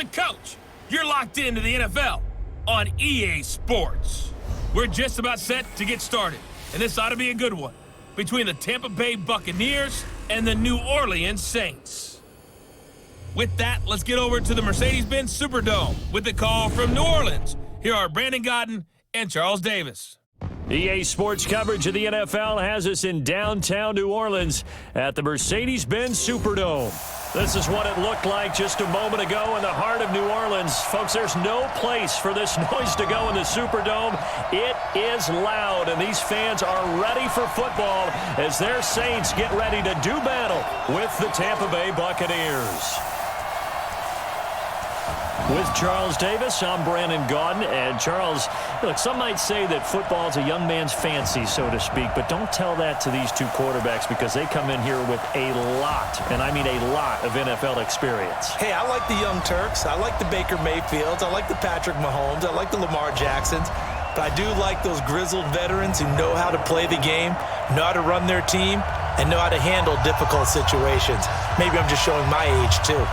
the coach. You're locked into the NFL on EA Sports. We're just about set to get started, and this ought to be a good one between the Tampa Bay Buccaneers and the New Orleans Saints. With that, let's get over to the Mercedes-Benz Superdome with the call from New Orleans. Here are Brandon Godden and Charles Davis. EA Sports coverage of the NFL has us in downtown New Orleans at the Mercedes-Benz Superdome. This is what it looked like just a moment ago in the heart of New Orleans. Folks, there's no place for this noise to go in the Superdome. It is loud, and these fans are ready for football as their Saints get ready to do battle with the Tampa Bay Buccaneers. With Charles Davis, I'm Brandon Godden. And Charles, look, some might say that football is a young man's fancy, so to speak, but don't tell that to these two quarterbacks because they come in here with a lot, and I mean a lot, of NFL experience. Hey, I like the Young Turks. I like the Baker Mayfields. I like the Patrick Mahomes. I like the Lamar Jacksons. But I do like those grizzled veterans who know how to play the game, know how to run their team, and know how to handle difficult situations. Maybe I'm just showing my age, too.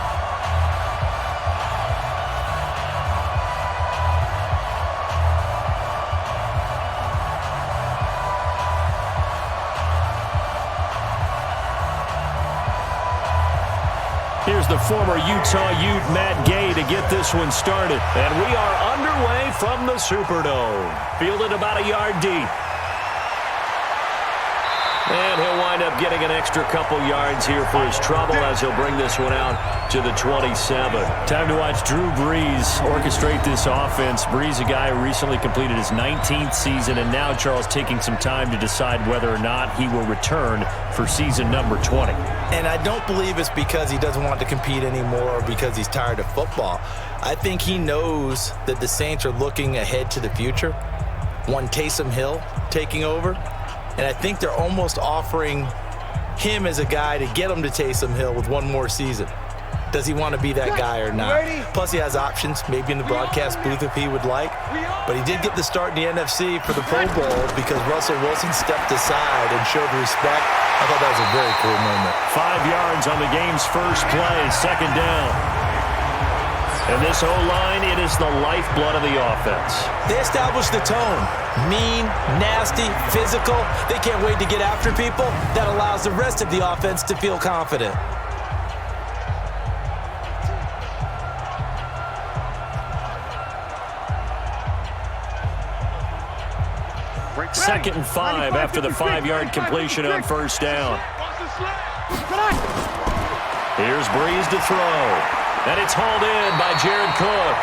Here's the former Utah Ute, Matt Gay, to get this one started. And we are underway from the Superdome. Fielded about a yard deep. And he'll wind up getting an extra couple yards here for his trouble as he'll bring this one out to the 27. Time to watch Drew Brees orchestrate this offense. Brees, a guy who recently completed his 19th season, and now Charles taking some time to decide whether or not he will return for season number 20. And I don't believe it's because he doesn't want to compete anymore or because he's tired of football. I think he knows that the Saints are looking ahead to the future. One Taysom Hill taking over. And I think they're almost offering him as a guy to get him to Taysom Hill with one more season. Does he want to be that guy or not? Plus, he has options, maybe in the broadcast booth if he would like. But he did get the start in the NFC for the Pro Bowl because Russell Wilson stepped aside and showed respect. I thought that was a very cool moment. 5 yards on the game's first play, second down. And this O-line, it is the lifeblood of the offense. They established the tone. Mean, nasty, physical. They can't wait to get after people. That allows the rest of the offense to feel confident. Second and 5 after the 5-yard completion on first down. Here's Brees to throw. And it's hauled in by Jared Cook.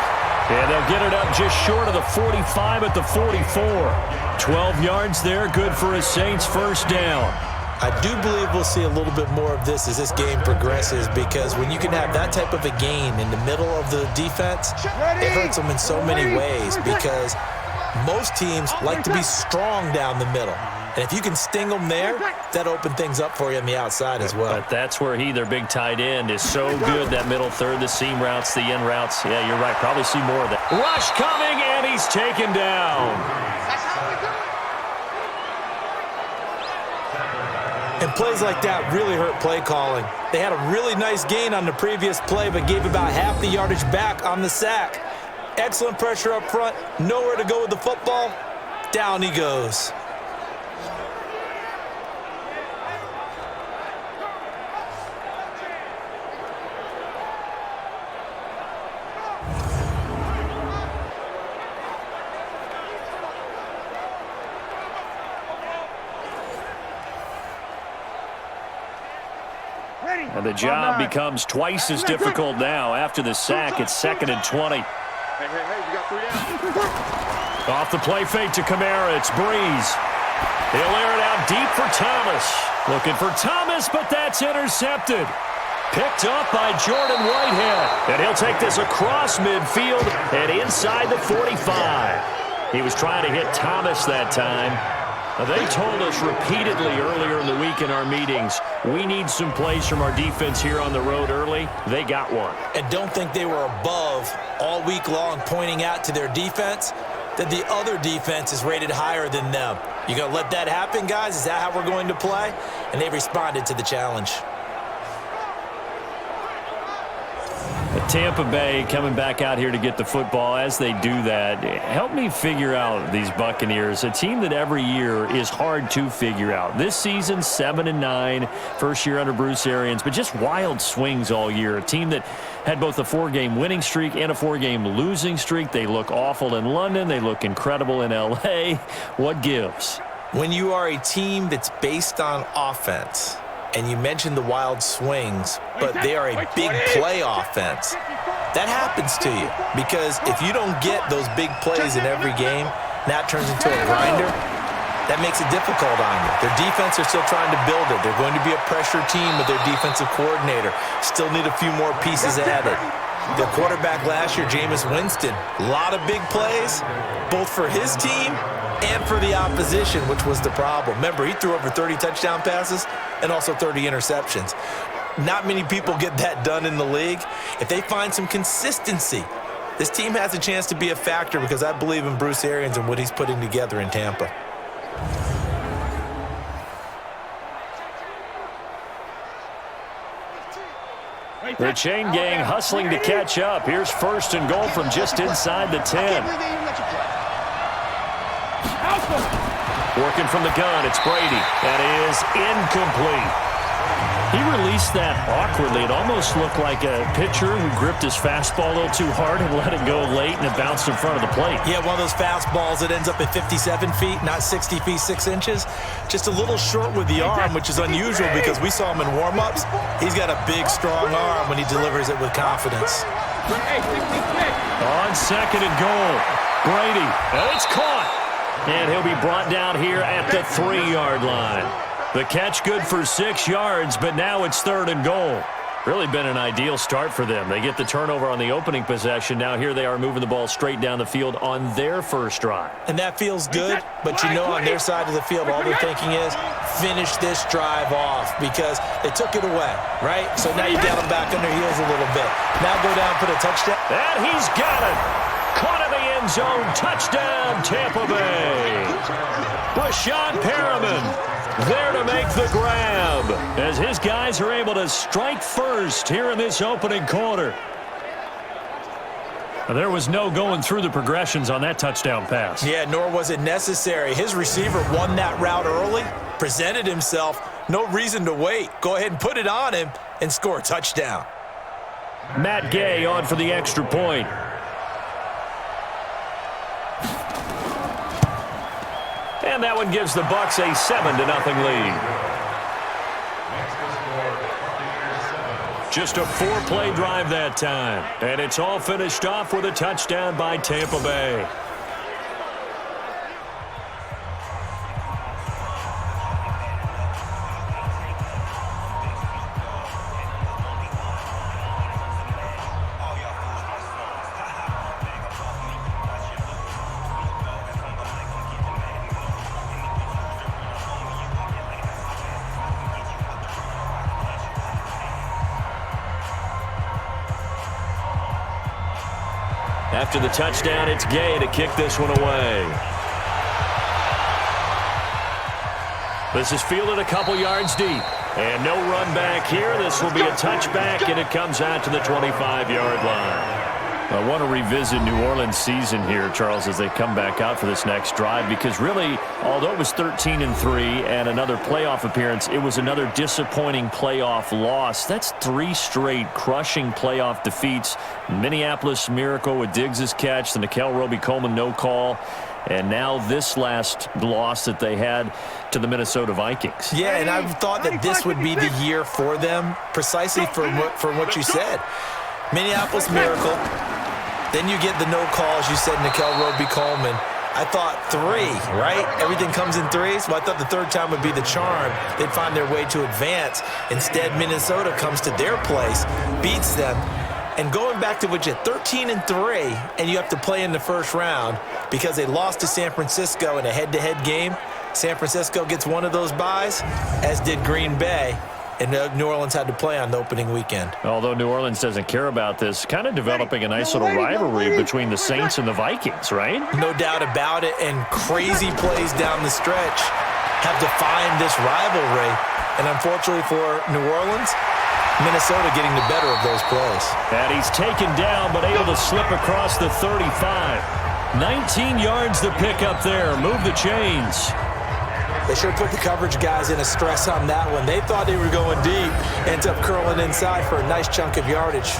And they'll get it up just short of the 45 at the 44. 12 yards there, good for a Saints first down. I do believe we'll see a little bit more of this as this game progresses because when you can have that type of a gain in the middle of the defense, it hurts them in so many ways because most teams like to be strong down the middle. And if you can sting them there, that opens things up for you on the outside as well. But that's where their big tight end, is so good, that middle third, the seam routes, the in routes. Yeah, you're right. Probably see more of that. Rush coming, and he's taken down. And plays like that really hurt play calling. They had a really nice gain on the previous play, but gave about half the yardage back on the sack. Excellent pressure up front. Nowhere to go with the football. Down he goes. And the job becomes twice as difficult now. After the sack, it's 2nd and 20. Hey, you got 3 down. Off the play fake to Kamara, it's Brees. He'll air it out deep for Thomas. Looking for Thomas, but that's intercepted. Picked up by Jordan Whitehead. And he'll take this across midfield and inside the 45. He was trying to hit Thomas that time. They told us repeatedly earlier in the week in our meetings, we need some plays from our defense here on the road early. They got one. And don't think they were above all week long pointing out to their defense that the other defense is rated higher than them. You going to let that happen, guys? Is that how we're going to play? And they responded to the challenge. Tampa Bay coming back out here to get the football. As they do that, help me figure out these Buccaneers, a team that every year is hard to figure out. This season, 7-9, first year under Bruce Arians, but just wild swings all year. A team that had both a 4-game winning streak and a 4-game losing streak. They look awful in London. They look incredible in L.A. What gives? When you are a team that's based on offense, and you mentioned the wild swings, but they are a big play offense, that happens to you. Because if you don't get those big plays in every game, that turns into a grinder. That makes it difficult on you. Their defense are still trying to build it. They're going to be a pressure team with their defensive coordinator. Still need a few more pieces added. Their quarterback last year, Jameis Winston, a lot of big plays, both for his team and for the opposition, which was the problem. Remember, he threw over 30 touchdown passes and also 30 interceptions. Not many people get that done in the league. If they find some consistency, this team has a chance to be a factor because I believe in Bruce Arians and what he's putting together in Tampa. The chain gang hustling to catch up. Here's 1st and goal from just inside the 10. Working from the gun, it's Brady. That is incomplete. He released that awkwardly. It almost looked like a pitcher who gripped his fastball a little too hard and let it go late, and it bounced in front of the plate. Yeah, one of those fastballs that ends up at 57 feet, not 60 feet, 6 inches. Just a little short with the arm, which is unusual because we saw him in warm-ups. He's got a big, strong arm when he delivers it with confidence. On 2nd and goal, Brady, and it's caught. And he'll be brought down here at the 3-yard line. The catch good for 6 yards, but now it's 3rd and goal. Really been an ideal start for them. They get the turnover on the opening possession. Now here they are moving the ball straight down the field on their first drive. And that feels good, but you know on their side of the field, all they're thinking is finish this drive off because they took it away, right? So now you got them back on their heels a little bit. Now go down, put a touchdown. And he's got it. Caught in the end zone. Touchdown, Tampa Bay. Brashad Perriman there to make the grab as his guys are able to strike first here in this opening quarter. There was no going through the progressions on that touchdown pass. Yeah, nor was it necessary. His receiver won that route early, presented himself. No reason to wait. Go ahead and put it on him and score a touchdown. Matt Gay on for the extra point. And that one gives the Bucs a 7-0 lead. Just a 4-play drive that time. And it's all finished off with a touchdown by Tampa Bay. After the touchdown, it's Gay to kick this one away. This is fielded a couple yards deep. And no run back here. This will be a touchback, and it comes out to the 25-yard line. I want to revisit New Orleans' season here, Charles, as they come back out for this next drive, because really, although it was 13-3 and another playoff appearance, it was another disappointing playoff loss. That's 3 straight crushing playoff defeats. Minneapolis Miracle with Diggs' catch, the Nickel Roby-Coleman no call, and now this last loss that they had to the Minnesota Vikings. Yeah, and I thought that this would be the year for them, precisely for what you said. Minneapolis Miracle. Then you get the no call, as you said, Nickel Roby-Coleman. I thought 3, right? Everything comes in 3s. Well, I thought the 3rd time would be the charm. They'd find their way to advance. Instead, Minnesota comes to their place, beats them. And going back to what you 13-3, and you have to play in the first round because they lost to San Francisco in a head-to-head game. San Francisco gets one of those byes, as did Green Bay. And New Orleans had to play on the opening weekend. Although New Orleans doesn't care about this, kind of developing a nice little rivalry between the Saints and the Vikings, right? No doubt about it, and crazy plays down the stretch have defined this rivalry. And unfortunately for New Orleans, Minnesota getting the better of those plays. And he's taken down, but able to slip across the 35. 19 yards to pick up there. Move the chains. They sure put the coverage guys in a stress on that one. They thought they were going deep. Ends up curling inside for a nice chunk of yardage.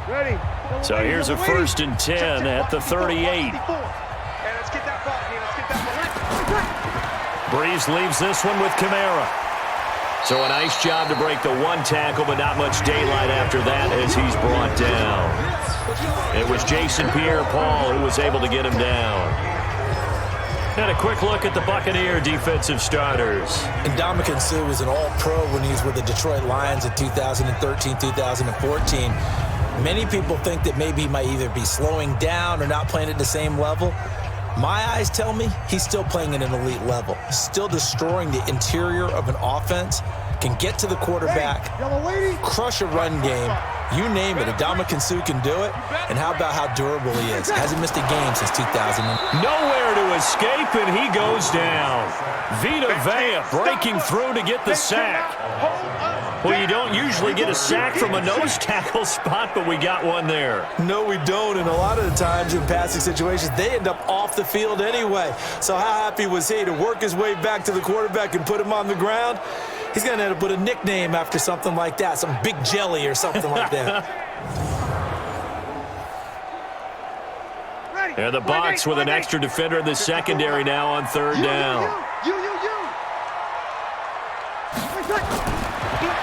Ready. So here's a 1st and 10 at the 38. Brees leaves this one with Kamara. So a nice job to break the one tackle, but not much daylight after that as he's brought down. It was Jason Pierre-Paul who was able to get him down. And a quick look at the Buccaneer defensive starters. Ndamukong Suh was an all-pro when he was with the Detroit Lions in 2013, 2014. Many people think that maybe he might either be slowing down or not playing at the same level. My eyes tell me he's still playing at an elite level, still destroying the interior of an offense, can get to the quarterback, crush a run game, you name it. Ndamukong Suh can do it, and how about how durable he is? Hasn't missed a game since 2000. Nowhere to escape, and he goes down. Vita Vea breaking through to get the sack. Well, you don't usually get a sack from a nose tackle spot, but we got one there. No, we don't, and a lot of the times in passing situations, they end up off the field anyway. So how happy was he to work his way back to the quarterback and put him on the ground? He's going to end up with a nickname after something like that, some Big Jelly or something like that. And the Bucs with an extra defender in the secondary now on 3rd down.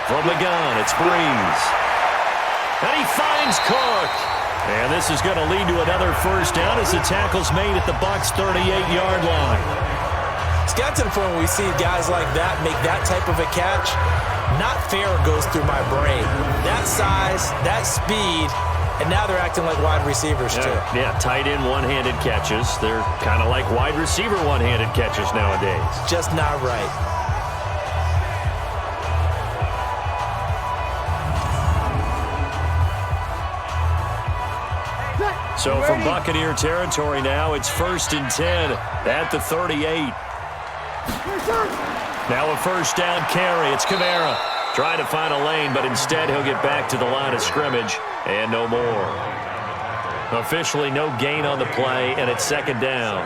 From the gun, it's Brees. And he finds Cook. And this is going to lead to another 1st down as the tackle's made at the Bucs' 38-yard line. It's got to the point where we see guys like that make that type of a catch. Not fair goes through my brain. That size, that speed, and now they're acting like wide receivers too. Yeah, tight end one-handed catches. They're kind of like wide receiver one-handed catches nowadays. Just not right. So from Buccaneer territory now, it's 1st and 10 at the 38. Now a 1st down carry. It's Kamara trying to find a lane, but instead he'll get back to the line of scrimmage and no more. Officially no gain on the play, and it's 2nd down.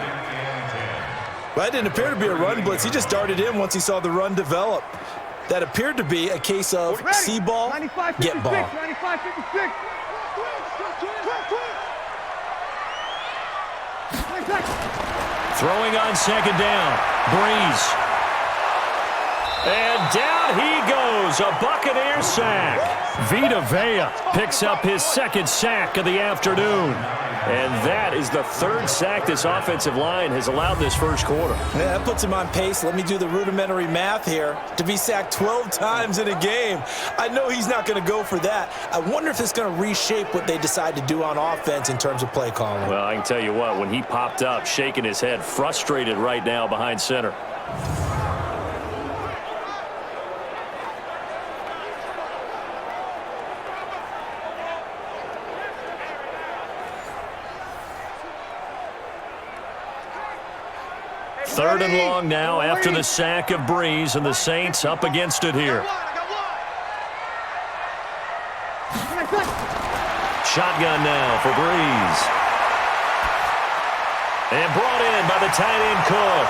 Well, that didn't appear to be a run blitz. He just darted in once he saw the run develop. That appeared to be a case of see ball, get ball. 95-56. Throwing on 2nd down. Brees. And down he goes. A Buccaneer sack. Vita Vea picks up his 2nd sack of the afternoon. And that is the 3rd sack this offensive line has allowed this 1st quarter. Yeah, that puts him on pace. Let me do the rudimentary math here. To be sacked 12 times in a game. I know he's not going to go for that. I wonder if it's going to reshape what they decide to do on offense in terms of play calling. Well, I can tell you what, when he popped up, shaking his head, frustrated right now behind center. Third and long now after the sack of Brees, and the Saints up against it here. Shotgun now for Brees. And brought in by the tight end Cook.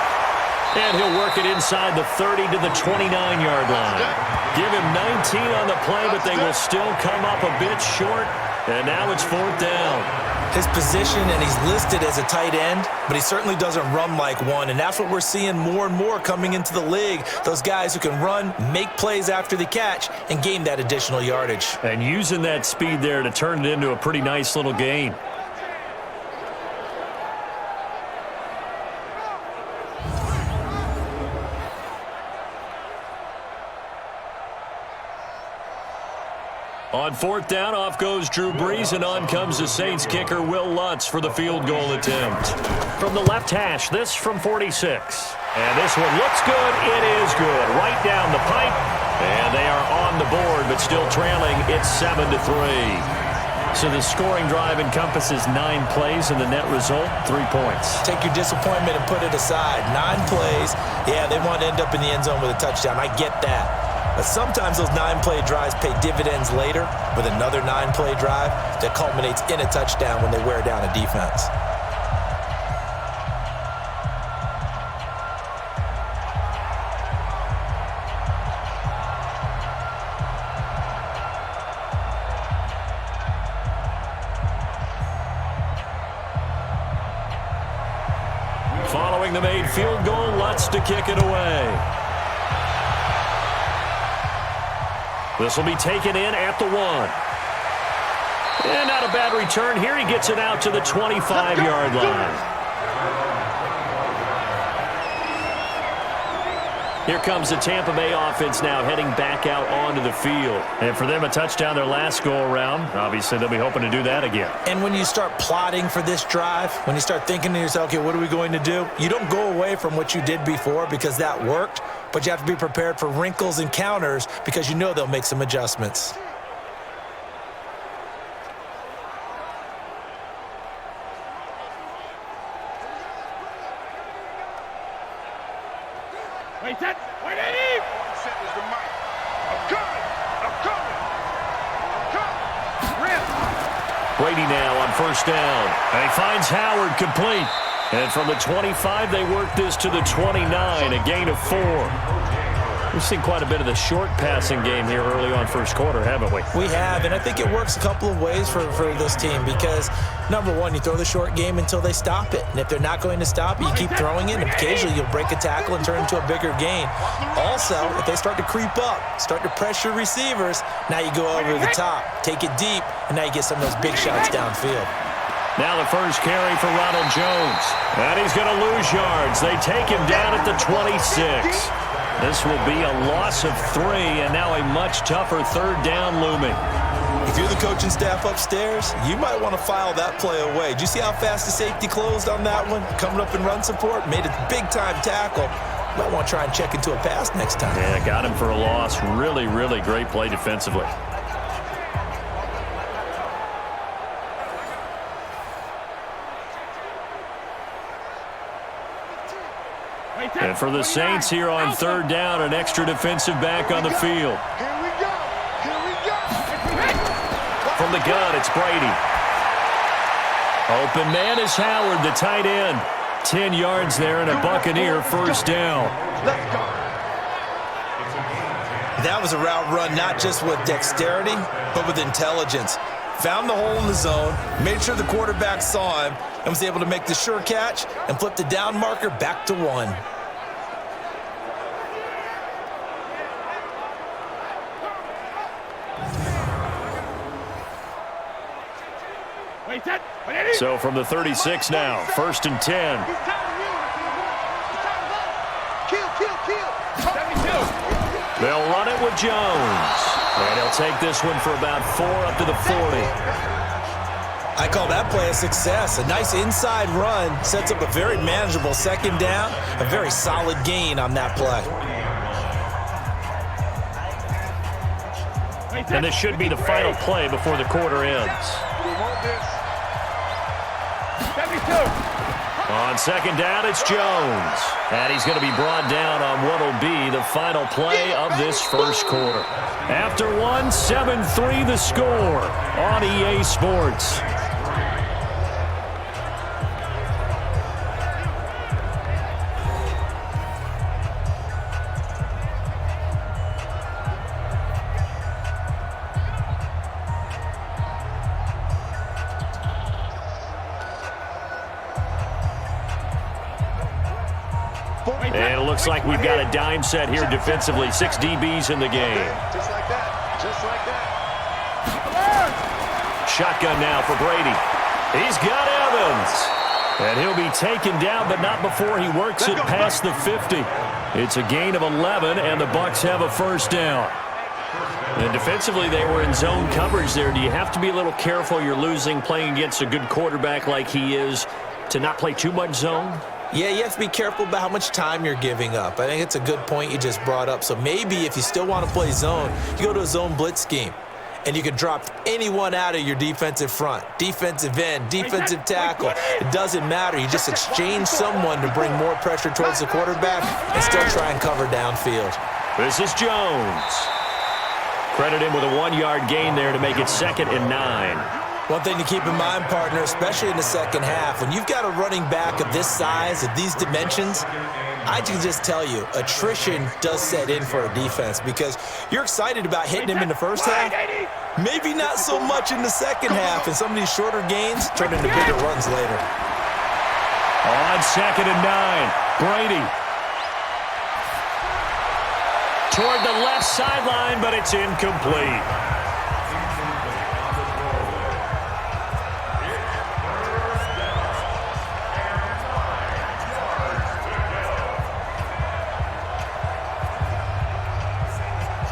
And he'll work it inside the 30 to the 29-yard line. Give him 19 on the play, but they will still come up a bit short. And now it's 4th down. His position, and he's listed as a tight end, but he certainly doesn't run like one, and that's what we're seeing more and more coming into the league. Those guys who can run, make plays after the catch, and gain that additional yardage. And using that speed there to turn it into a pretty nice little gain. On 4th down, off goes Drew Brees, and on comes the Saints kicker Will Lutz for the field goal attempt. From the left hash, this from 46. And this one looks good. It is good. Right down the pipe. And they are on the board, but still trailing. It's 7-3. So the scoring drive encompasses 9 plays, and the net result, 3 points. Take your disappointment and put it aside. 9 plays. Yeah, they want to end up in the end zone with a touchdown. I get that. But sometimes those 9-play drives pay dividends later with another 9-play drive that culminates in a touchdown when they wear down a defense. Following the made field goal, Lutz to kick it away. This will be taken in at the 1. And not a bad return here. He gets it out to the 25-yard line. Here comes the Tampa Bay offense now heading back out onto the field. And for them, a touchdown their last go-around. Obviously, they'll be hoping to do that again. And when you start plotting for this drive, when you start thinking to yourself, okay, what are we going to do? You don't go away from what you did before because that worked, but you have to be prepared for wrinkles and counters because you know they'll make some adjustments. Wait, Eddie! Set is the mic. I'm coming! Rip! Brady now on first down. And he finds Howard complete. And from the 25, they work this to the 29, a gain of 4. We've seen quite a bit of the short passing game here early on first quarter, haven't we? We have, and I think it works a couple of ways for this team because, number one, you throw the short game until they stop it. And if they're not going to stop it, you keep throwing it, and occasionally you'll break a tackle and turn into a bigger gain. Also, if they start to creep up, start to pressure receivers, now you go over the top, take it deep, and now you get some of those big shots downfield. Now the first carry for Ronald Jones. And he's going to lose yards. They take him down at the 26. This will be a loss of 3, and now a much tougher third down looming. If you're the coaching staff upstairs, you might want to file that play away. Did you see how fast the safety closed on that one? Coming up in run support, made a big-time tackle. Might want to try and check into a pass next time. Yeah, got him for a loss. Really, really great play defensively. And for the Saints here on third down, an extra defensive back on the field. Here we go. From the gun, it's Brady. Open man is Howard, the tight end. 10 yards there and a Buccaneer first down. Let's go. That was a route run not just with dexterity, but with intelligence. Found the hole in the zone, made sure the quarterback saw him, and was able to make the sure catch and flip the down marker back to 1. So from the 36 now, 1st and 10. They'll run it with Jones. And he'll take this one for about 4 up to the 40. I call that play a success. A nice inside run sets up a very manageable second down. A very solid gain on that play. And this should be the final play before the quarter ends. On second down, it's Jones. And he's going to be brought down on what will be the final play of this first quarter. After 7-3 the score on EA Sports. And it looks like we've got a dime set here defensively. 6 DBs in the game. Just like that. Just like that. Shotgun now for Brady. He's got Evans. And he'll be taken down, but not before he works it past the 50. It's a gain of 11, and the Bucs have a first down. And defensively, they were in zone coverage there. Do you have to be a little careful? You're losing, playing against a good quarterback like he is, to not play too much zone? Yeah, you have to be careful about how much time you're giving up. I think it's a good point you just brought up. So maybe if you still want to play zone, you go to a zone blitz scheme. and you can drop anyone out of your defensive front. Defensive end, defensive tackle. It doesn't matter. You just exchange someone to bring more pressure towards the quarterback and still try and cover downfield. This is Jones. Credit him with a 1-yard gain there to make it 2nd and 9. One thing to keep in mind, partner, especially in the second half, when you've got a running back of this size, of these dimensions, I can just tell you, attrition does set in for a defense because you're excited about hitting him in the first half, maybe not so much in the second half, and some of these shorter gains turn into bigger runs later. On 2nd and 9, Brady. Toward the left sideline, but it's incomplete.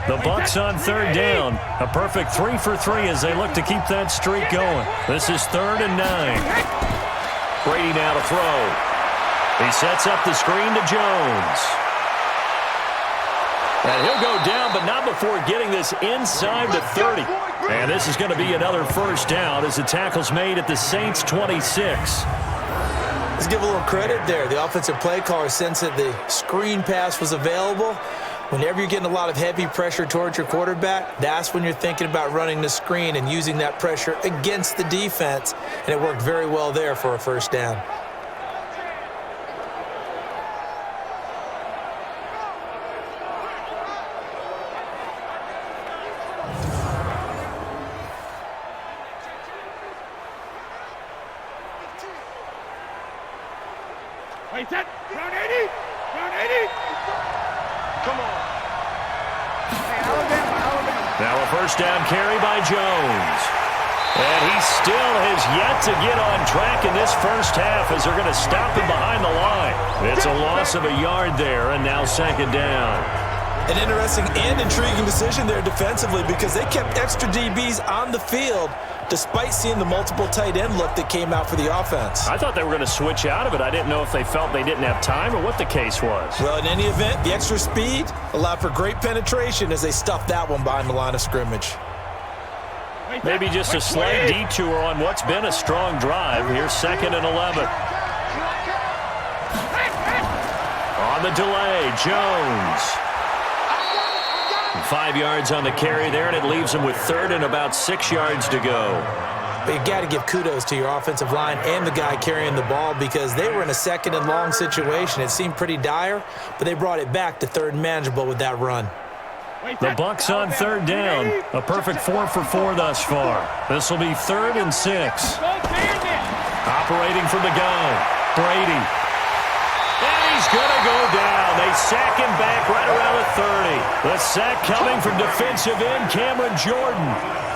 The Bucs on 3rd down. A perfect 3 for 3 as they look to keep that streak going. This is 3rd and 9. Brady now to throw. He sets up the screen to Jones. And he'll go down, but not before getting this inside the 30. And this is going to be another first down as the tackle's made at the Saints' 26. Let's give a little credit there. The offensive play caller sensed that the screen pass was available. Whenever you're getting a lot of heavy pressure towards your quarterback, that's when you're thinking about running the screen and using that pressure against the defense. And it worked very well there for a first down. Wait, that round 80, round 80. Come on. Hey, Alabama. Now a first down carry by Jones. And he still has yet to get on track in this first half as they're going to stop him behind the line. It's a loss of a yard there, and now 2nd down. An interesting and intriguing decision there defensively because they kept extra DBs on the field despite seeing the multiple tight end look that came out for the offense. I thought they were going to switch out of it. I didn't know if they felt they didn't have time or what the case was. Well, in any event, the extra speed allowed for great penetration as they stuffed that one behind the line of scrimmage. Maybe just a slight detour on what's been a strong drive. Here's 2nd and 11. On the delay, Jones. 5 yards on the carry there, and it leaves him with 3rd and about 6 yards to go. But you got to give kudos to your offensive line and the guy carrying the ball because they were in a 2nd and long situation. It seemed pretty dire, but they brought it back to 3rd and manageable with that run. The Bucs on 3rd down. A perfect 4 for 4 thus far. This will be 3rd and 6. Operating from the gun, Brady. And he's going to go down. They sack him back right around the 30. The sack coming from defensive end Cameron Jordan.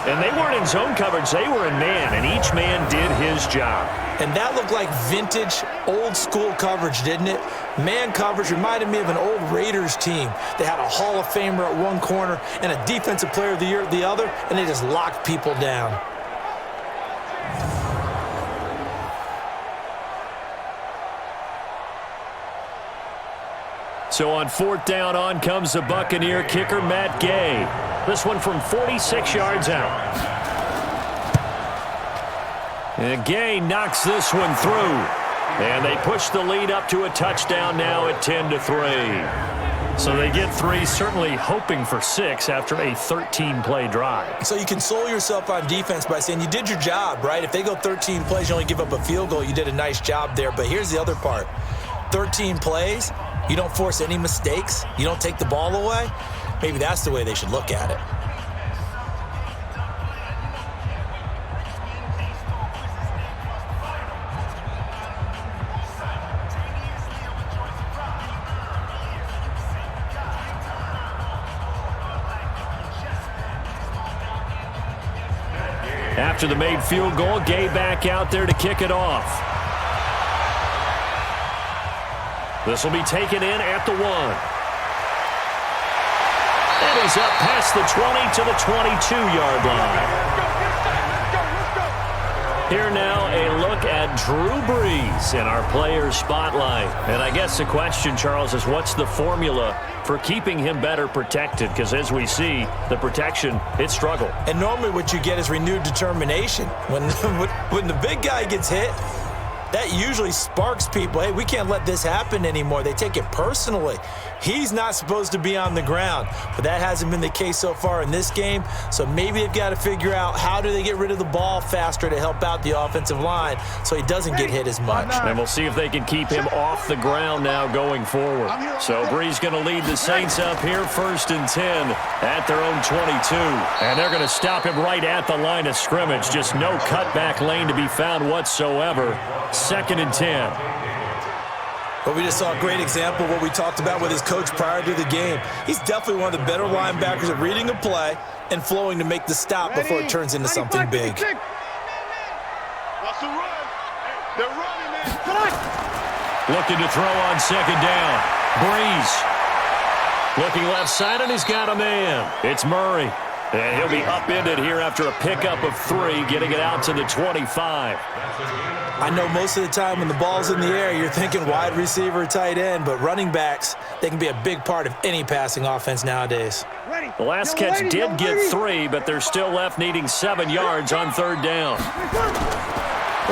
And they weren't in zone coverage. They were in man, and each man did his job. And that looked like vintage, old-school coverage, didn't it? Man coverage reminded me of an old Raiders team. They had a Hall of Famer at one corner and a Defensive Player of the Year at the other, and they just locked people down. So on 4th down, on comes the Buccaneer kicker, Matt Gay. This one from 46 yards out. And Gay knocks this one through. And they push the lead up to a touchdown now at 10-3. So they get 3, certainly hoping for 6 after a 13-play drive. So you console yourself on defense by saying you did your job, right? If they go 13 plays, you only give up a field goal, you did a nice job there. But here's the other part. 13 plays, you don't force any mistakes, you don't take the ball away. Maybe that's the way they should look at it. After the made field goal, Gay back out there to kick it off. This will be taken in at the 1. And he's up past the 20 to the 22-yard line. Here now, a look at Drew Brees in our player spotlight. And I guess the question, Charles, is what's the formula for for keeping him better protected, because as we see, the protection, it struggled. And normally what you get is renewed determination. When the big guy gets hit, that usually sparks people. Hey, we can't let this happen anymore. They take it personally. He's not supposed to be on the ground, but that hasn't been the case so far in this game. So maybe they've got to figure out how do they get rid of the ball faster to help out the offensive line so he doesn't get hit as much. And we'll see if they can keep him off the ground now going forward. So Brees going to lead the Saints up here, 1st and 10 at their own 22. And they're going to stop him right at the line of scrimmage. Just no cutback lane to be found whatsoever. 2nd and 10. But we just saw a great example of what we talked about with his coach prior to the game. He's definitely one of the better linebackers at reading a play and flowing to make the stop before it turns into something big. That's a run. They're running, man. Looking to throw on 2nd down. Brees. Looking left side, and he's got a man. It's Murray. And he'll be upended here after a pickup of 3, getting it out to the 25. I know most of the time when the ball's in the air, you're thinking wide receiver, tight end, but running backs, they can be a big part of any passing offense nowadays. The last catch did get 3, but they're still left needing 7 yards on 3rd down.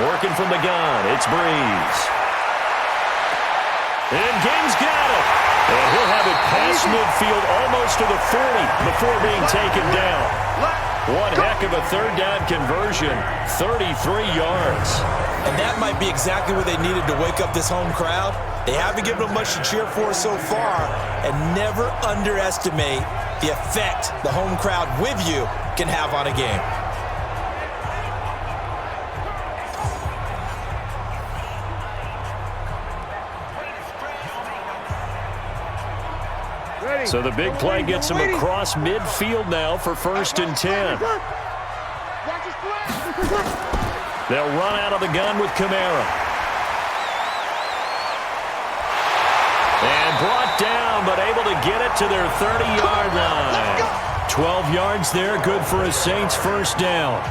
Working from the gun, it's Brees. And Gaines got it. And he'll have it past midfield almost to the 40 before being taken down. One heck of a 3rd down conversion, 33 yards. And that might be exactly what they needed to wake up this home crowd. They haven't given them much to cheer for so far, and never underestimate the effect the home crowd with you can have on a game. So the big play gets him across midfield now for 1st and 10. They'll run out of the gun with Kamara. And brought down, but able to get it to their 30-yard line. 12 yards there, good for a Saints 1st down.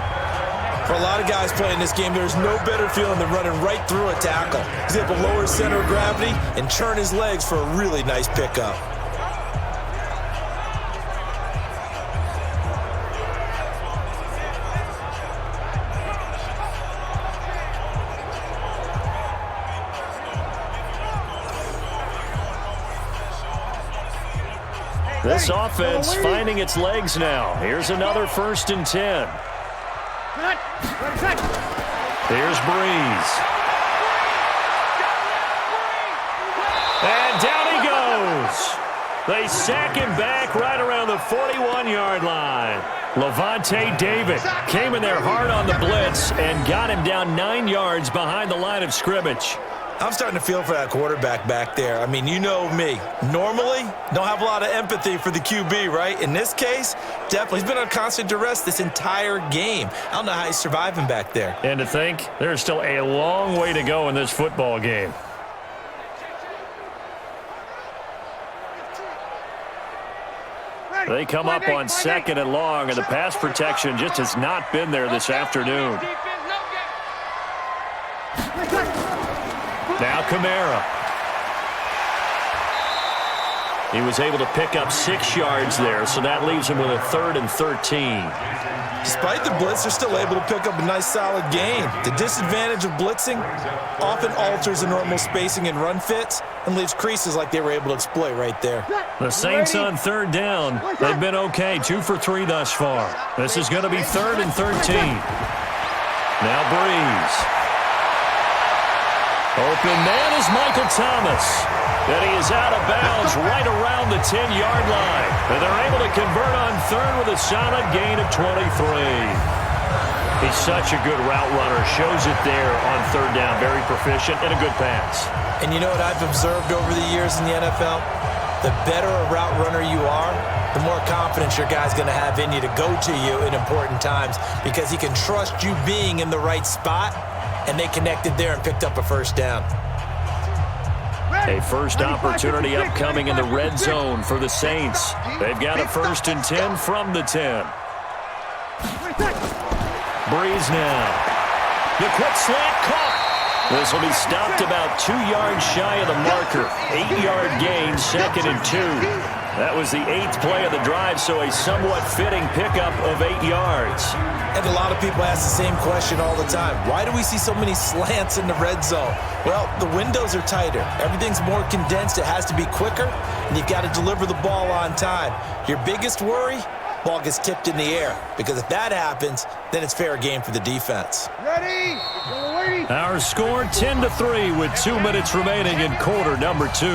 For a lot of guys playing this game, there's no better feeling than running right through a tackle. He's able to lower his center of gravity and turn his legs for a really nice pickup. This offense finding its legs now. Here's another 1st and 10. Here's Brees. And down he goes. They sack him back right around the 41-yard line. Levante David came in there hard on the blitz and got him down 9 yards behind the line of scrimmage. I'm starting to feel for that quarterback back there. I mean, you know me. Normally, don't have a lot of empathy for the QB, right? In this case, definitely. He's been on constant duress this entire game. I don't know how he's surviving back there. And to think, there's still a long way to go in this football game. They come up on 2nd and long, and the pass protection just has not been there this afternoon. Now Kamara. He was able to pick up 6 yards there, so that leaves him with a 3rd and 13. Despite the blitz, they're still able to pick up a nice, solid gain. The disadvantage of blitzing often alters the normal spacing and run fits and leaves creases like they were able to exploit right there. The Saints on 3rd down. They've been okay, 2 for 3 thus far. This is going to be 3rd and 13. Now Brees. Open man is Michael Thomas. And he is out of bounds right around the 10-yard line. And they're able to convert on 3rd with a solid gain of 23. He's such a good route runner. Shows it there on 3rd down. Very proficient and a good pass. And you know what I've observed over the years in the NFL? The better a route runner you are, the more confidence your guy's going to have in you to go to you in important times because he can trust you being in the right spot. And they connected there and picked up a 1st down. A first opportunity upcoming in the red zone for the Saints. They've got a 1st and 10 from the 10. Brees now. The quick slant caught. This will be stopped about 2 yards shy of the marker. 8-yard gain, 2nd and 2. That was the 8th play of the drive, so a somewhat fitting pickup of 8 yards. And a lot of people ask the same question all the time. Why do we see so many slants in the red zone? Well, the windows are tighter. Everything's more condensed. It has to be quicker, and you've got to deliver the ball on time. Your biggest worry? Ball gets tipped in the air, because if that happens, then it's fair game for the defense. Ready? Our score 10-3 with 2 minutes remaining in quarter number 2.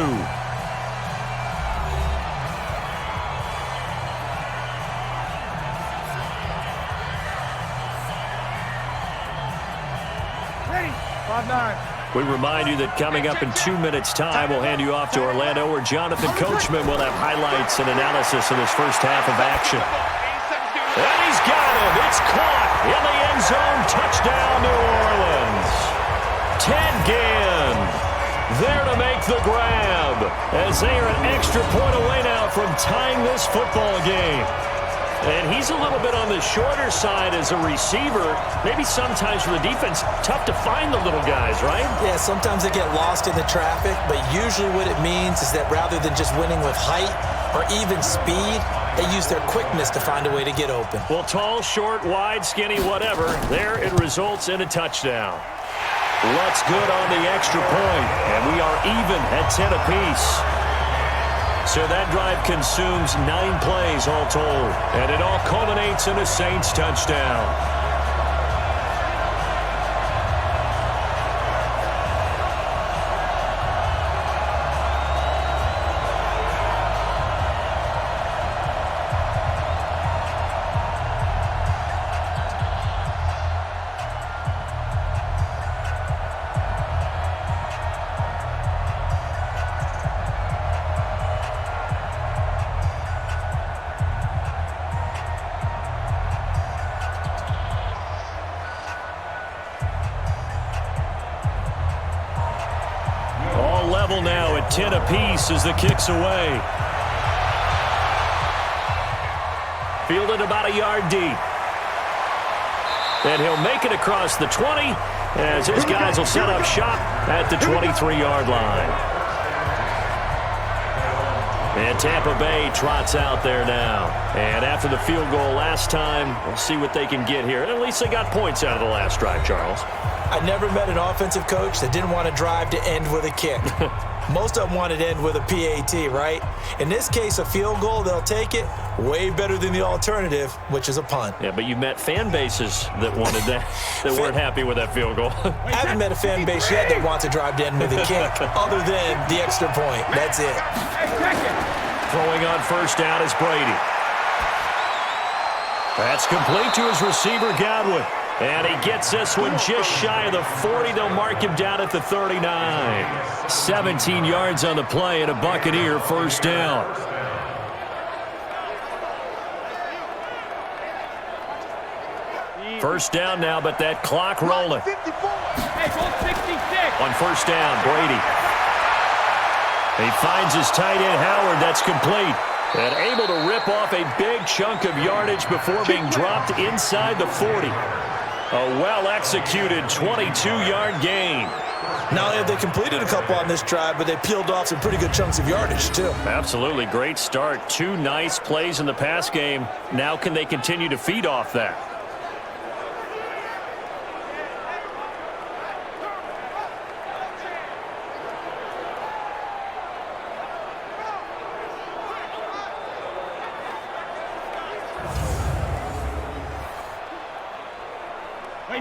Ready? 5-9. We remind you that coming up in 2 minutes' time, we'll hand you off to Orlando, where Jonathan Coachman will have highlights and analysis of this first half of action. And he's got him. It's caught in the end zone. Touchdown, New Orleans. Ted Ginn there to make the grab, as they are an extra point away now from tying this football game. And he's a little bit on the shorter side as a receiver. Maybe sometimes for the defense, tough to find the little guys, right? Yeah, sometimes they get lost in the traffic, but usually what it means is that rather than just winning with height or even speed, they use their quickness to find a way to get open. Well, tall, short, wide, skinny, whatever, there it results in a touchdown. What's good on the extra point, and we are even at 10 apiece. So that drive consumes 9 plays all told, and it all culminates in a Saints touchdown. Now at 10 apiece as the kick's away. Fielded about a yard deep. And he'll make it across the 20 as his guys will set up shop at the 23-yard line. And Tampa Bay trots out there now. And after the field goal last time, we'll see what they can get here. And at least they got points out of the last drive, Charles. I never met an offensive coach that didn't want to drive to end with a kick. Most of them wanted to end with a PAT, right? In this case, a field goal, they'll take it. Way better than the alternative, which is a punt. Yeah, but you met fan bases that wanted that, that weren't happy with that field goal. I haven't met a fan base yet that wants to drive to end with a kick, other than the extra point. That's it. Throwing on first down is Brady. That's complete to his receiver, Godwin. And he gets this one just shy of the 40. They'll mark him down at the 39. 17 yards on the play and a Buccaneer first down. First down now, but that clock rolling. On first down, Brady. He finds his tight end, Howard. That's complete. And able to rip off a big chunk of yardage before being dropped inside the 40. A well-executed 22-yard gain. Not only have they completed a couple on this drive, but they peeled off some pretty good chunks of yardage, too. Absolutely. Great start. 2 nice plays in the pass game. Now can they continue to feed off that?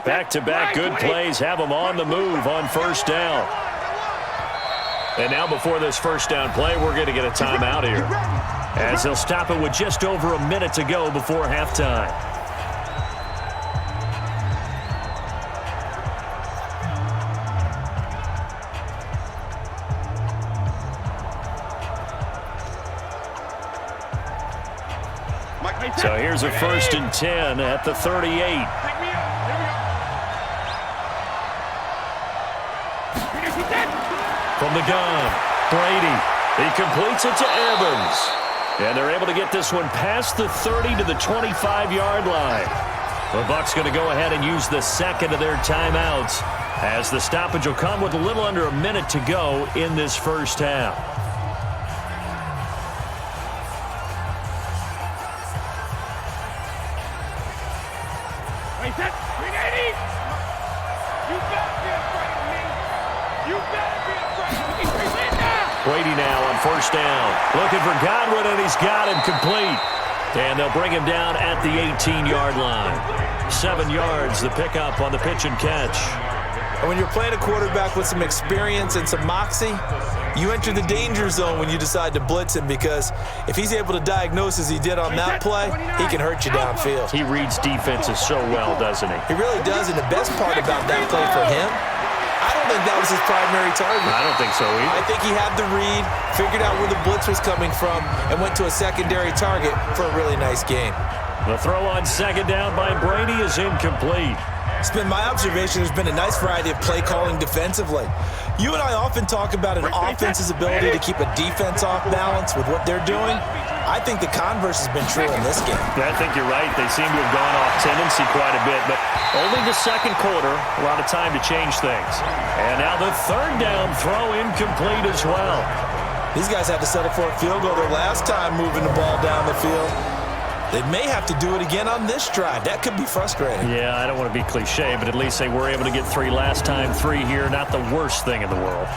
Back-to-back good plays have them on the move on first down. And now before this first down play, we're going to get a timeout here, as they'll stop it with just over a minute to go before halftime. So here's a 1st and 10 at the 38. From the gun, Brady. He completes it to Evans. And they're able to get this one past the 30 to the 25-yard line. The Bucs going to go ahead and use the second of their timeouts as the stoppage will come with a little under a minute to go in this first half. Set. 380. You better be afraid of me. You better be afraid of me. Brees now. Brady now on first down. Looking for Godwin, and he's got him complete. And they'll bring him down at the 18-yard line. 7 yards, the pickup on the pitch and catch. And when you're playing a quarterback with some experience and some moxie, you enter the danger zone when you decide to blitz him, because if he's able to diagnose as he did on that play, he can hurt you downfield. He reads defenses so well, doesn't he? He really does, and the best part about that play for him, I don't think that was his primary target. I don't think so either. I think he had the read, figured out where the blitz was coming from, and went to a secondary target for a really nice game. The throw on second down by Brady is incomplete. It's been my observation there's been a nice variety of play calling defensively. You and I often talk about an offense's ability to keep a defense off balance with what they're doing. I think the converse has been true in this game. Yeah, I think you're right. They seem to have gone off tendency quite a bit, but only the second quarter, a lot of time to change things. And now the third down throw incomplete as well. These guys had to settle for a field goal their last time moving the ball down the field. They may have to do it again on this drive. That could be frustrating. Yeah, I don't want to be cliche, but at least they were able to get 3 last time, 3 here. Not the worst thing in the world.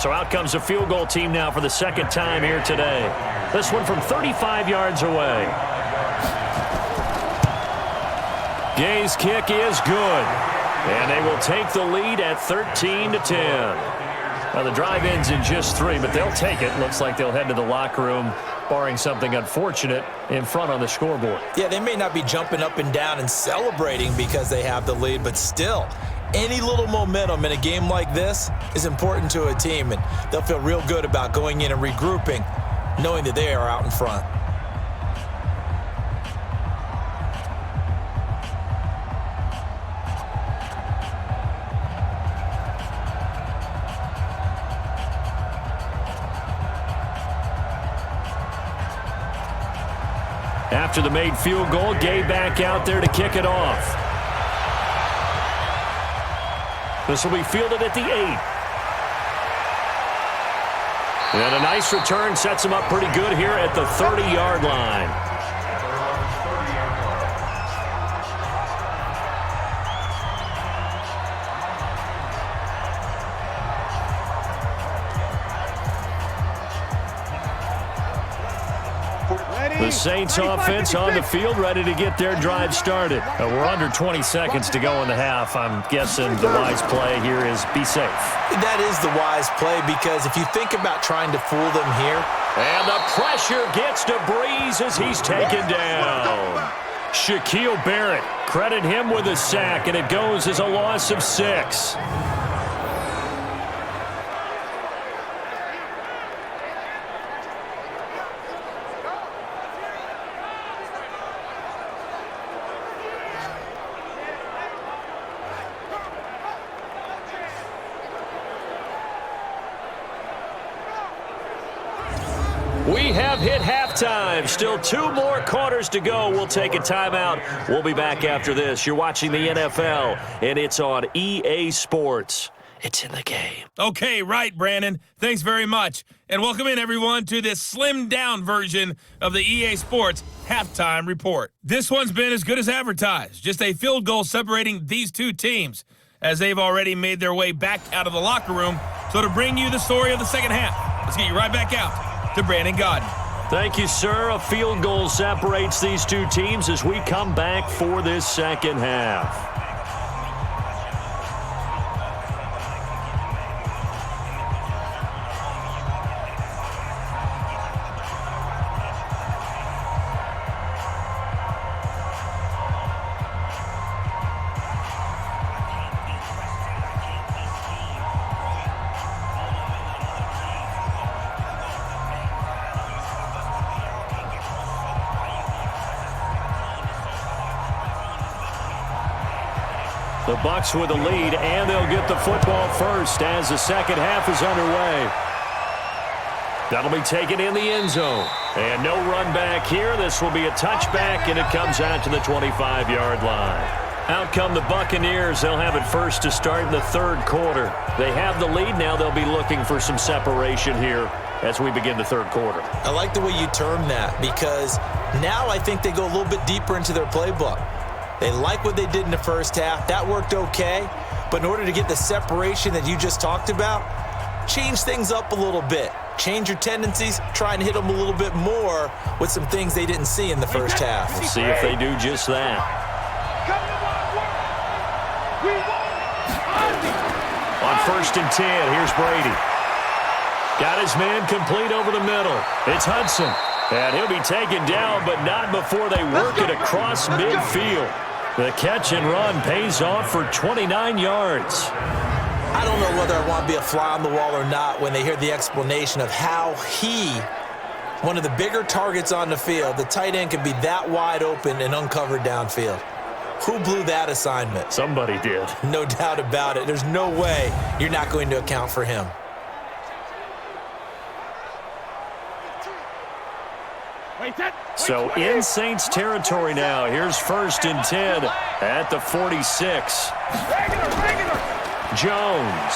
So out comes a field goal team now for the second time here today. This one from 35 yards away. Gay's kick is good. And they will take the lead at 13-10. Now, the drive ends in just 3, but they'll take it. Looks like they'll head to the locker room, barring something unfortunate, in front on the scoreboard. Yeah, they may not be jumping up and down and celebrating because they have the lead, but still, any little momentum in a game like this is important to a team, and they'll feel real good about going in and regrouping, knowing that they are out in front. After the made field goal, Gay back out there to kick it off. This will be fielded at the 8. And a nice return sets him up pretty good here at the 30-yard line. The Saints offense on the field, ready to get their drive started. We're under 20 seconds to go in the half. I'm guessing the wise play here is be safe. That is the wise play, because if you think about trying to fool them here. And the pressure gets to Brees as he's taken down. Shaquille Barrett, credit him with a sack, and it goes as a loss of 6. We have hit halftime. Still 2 more quarters to go. We'll take a timeout. We'll be back after this. You're watching the NFL, and it's on EA Sports. It's in the game. Okay, right, Brandon. Thanks very much. And welcome in, everyone, to this slimmed-down version of the EA Sports Halftime Report. This one's been as good as advertised. Just a field goal separating these two teams, as they've already made their way back out of the locker room. So to bring you the story of the second half, let's get you right back out to Brandon Godden. Thank you, sir. A field goal separates these two teams as we come back for this second half. The Bucs with the lead, and they'll get the football first as the second half is underway. That'll be taken in the end zone. And no run back here. This will be a touchback, and it comes out to the 25-yard line. Out come the Buccaneers. They'll have it first to start in the third quarter. They have the lead now. They'll be looking for some separation here as we begin the third quarter. I like the way you term that, because now I think they go a little bit deeper into their playbook. They like what they did in the first half. That worked okay. But in order to get the separation that you just talked about, change things up a little bit. Change your tendencies, try and hit them a little bit more with some things they didn't see in the first half. We'll see if they do just that. On 1st and 10, here's Brady. Got his man complete over the middle. It's Hudson. And he'll be taken down, but not before they work it across midfield. The catch and run pays off for 29 yards. I don't know whether I want to be a fly on the wall or not when they hear the explanation of how one of the bigger targets on the field, the tight end, can be that wide open and uncovered downfield. Who blew that assignment? Somebody did. No doubt about it. There's no way you're not going to account for him. So in Saints territory now. Here's 1st and 10 at the 46. Jones.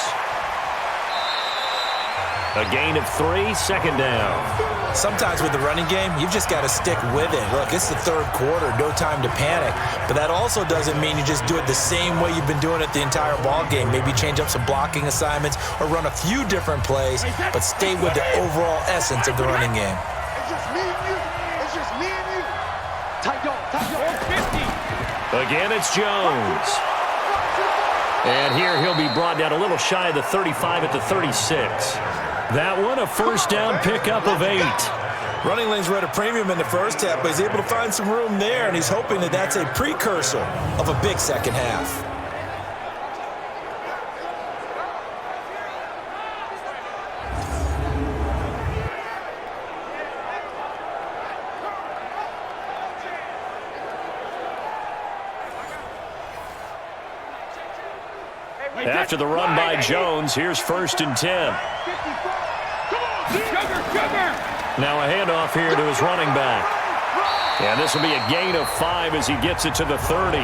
A gain of 3, second down. Sometimes with the running game, you've just got to stick with it. Look, it's the third quarter, no time to panic. But that also doesn't mean you just do it the same way you've been doing it the entire ball game. Maybe change up some blocking assignments or run a few different plays, but stay with the overall essence of the running game. It's just me and you. It's just me and you. Tight dog. 50. Again, it's Jones. And here he'll be brought down a little shy of the 35 at the 36. That one, a first down pickup of 8. Running lanes were at a premium in the first half, but he's able to find some room there, and he's hoping that that's a precursor of a big second half. After the run by Jones, here's 1st and 10. Now a handoff here to his running back. And this will be a gain of 5 as he gets it to the 30.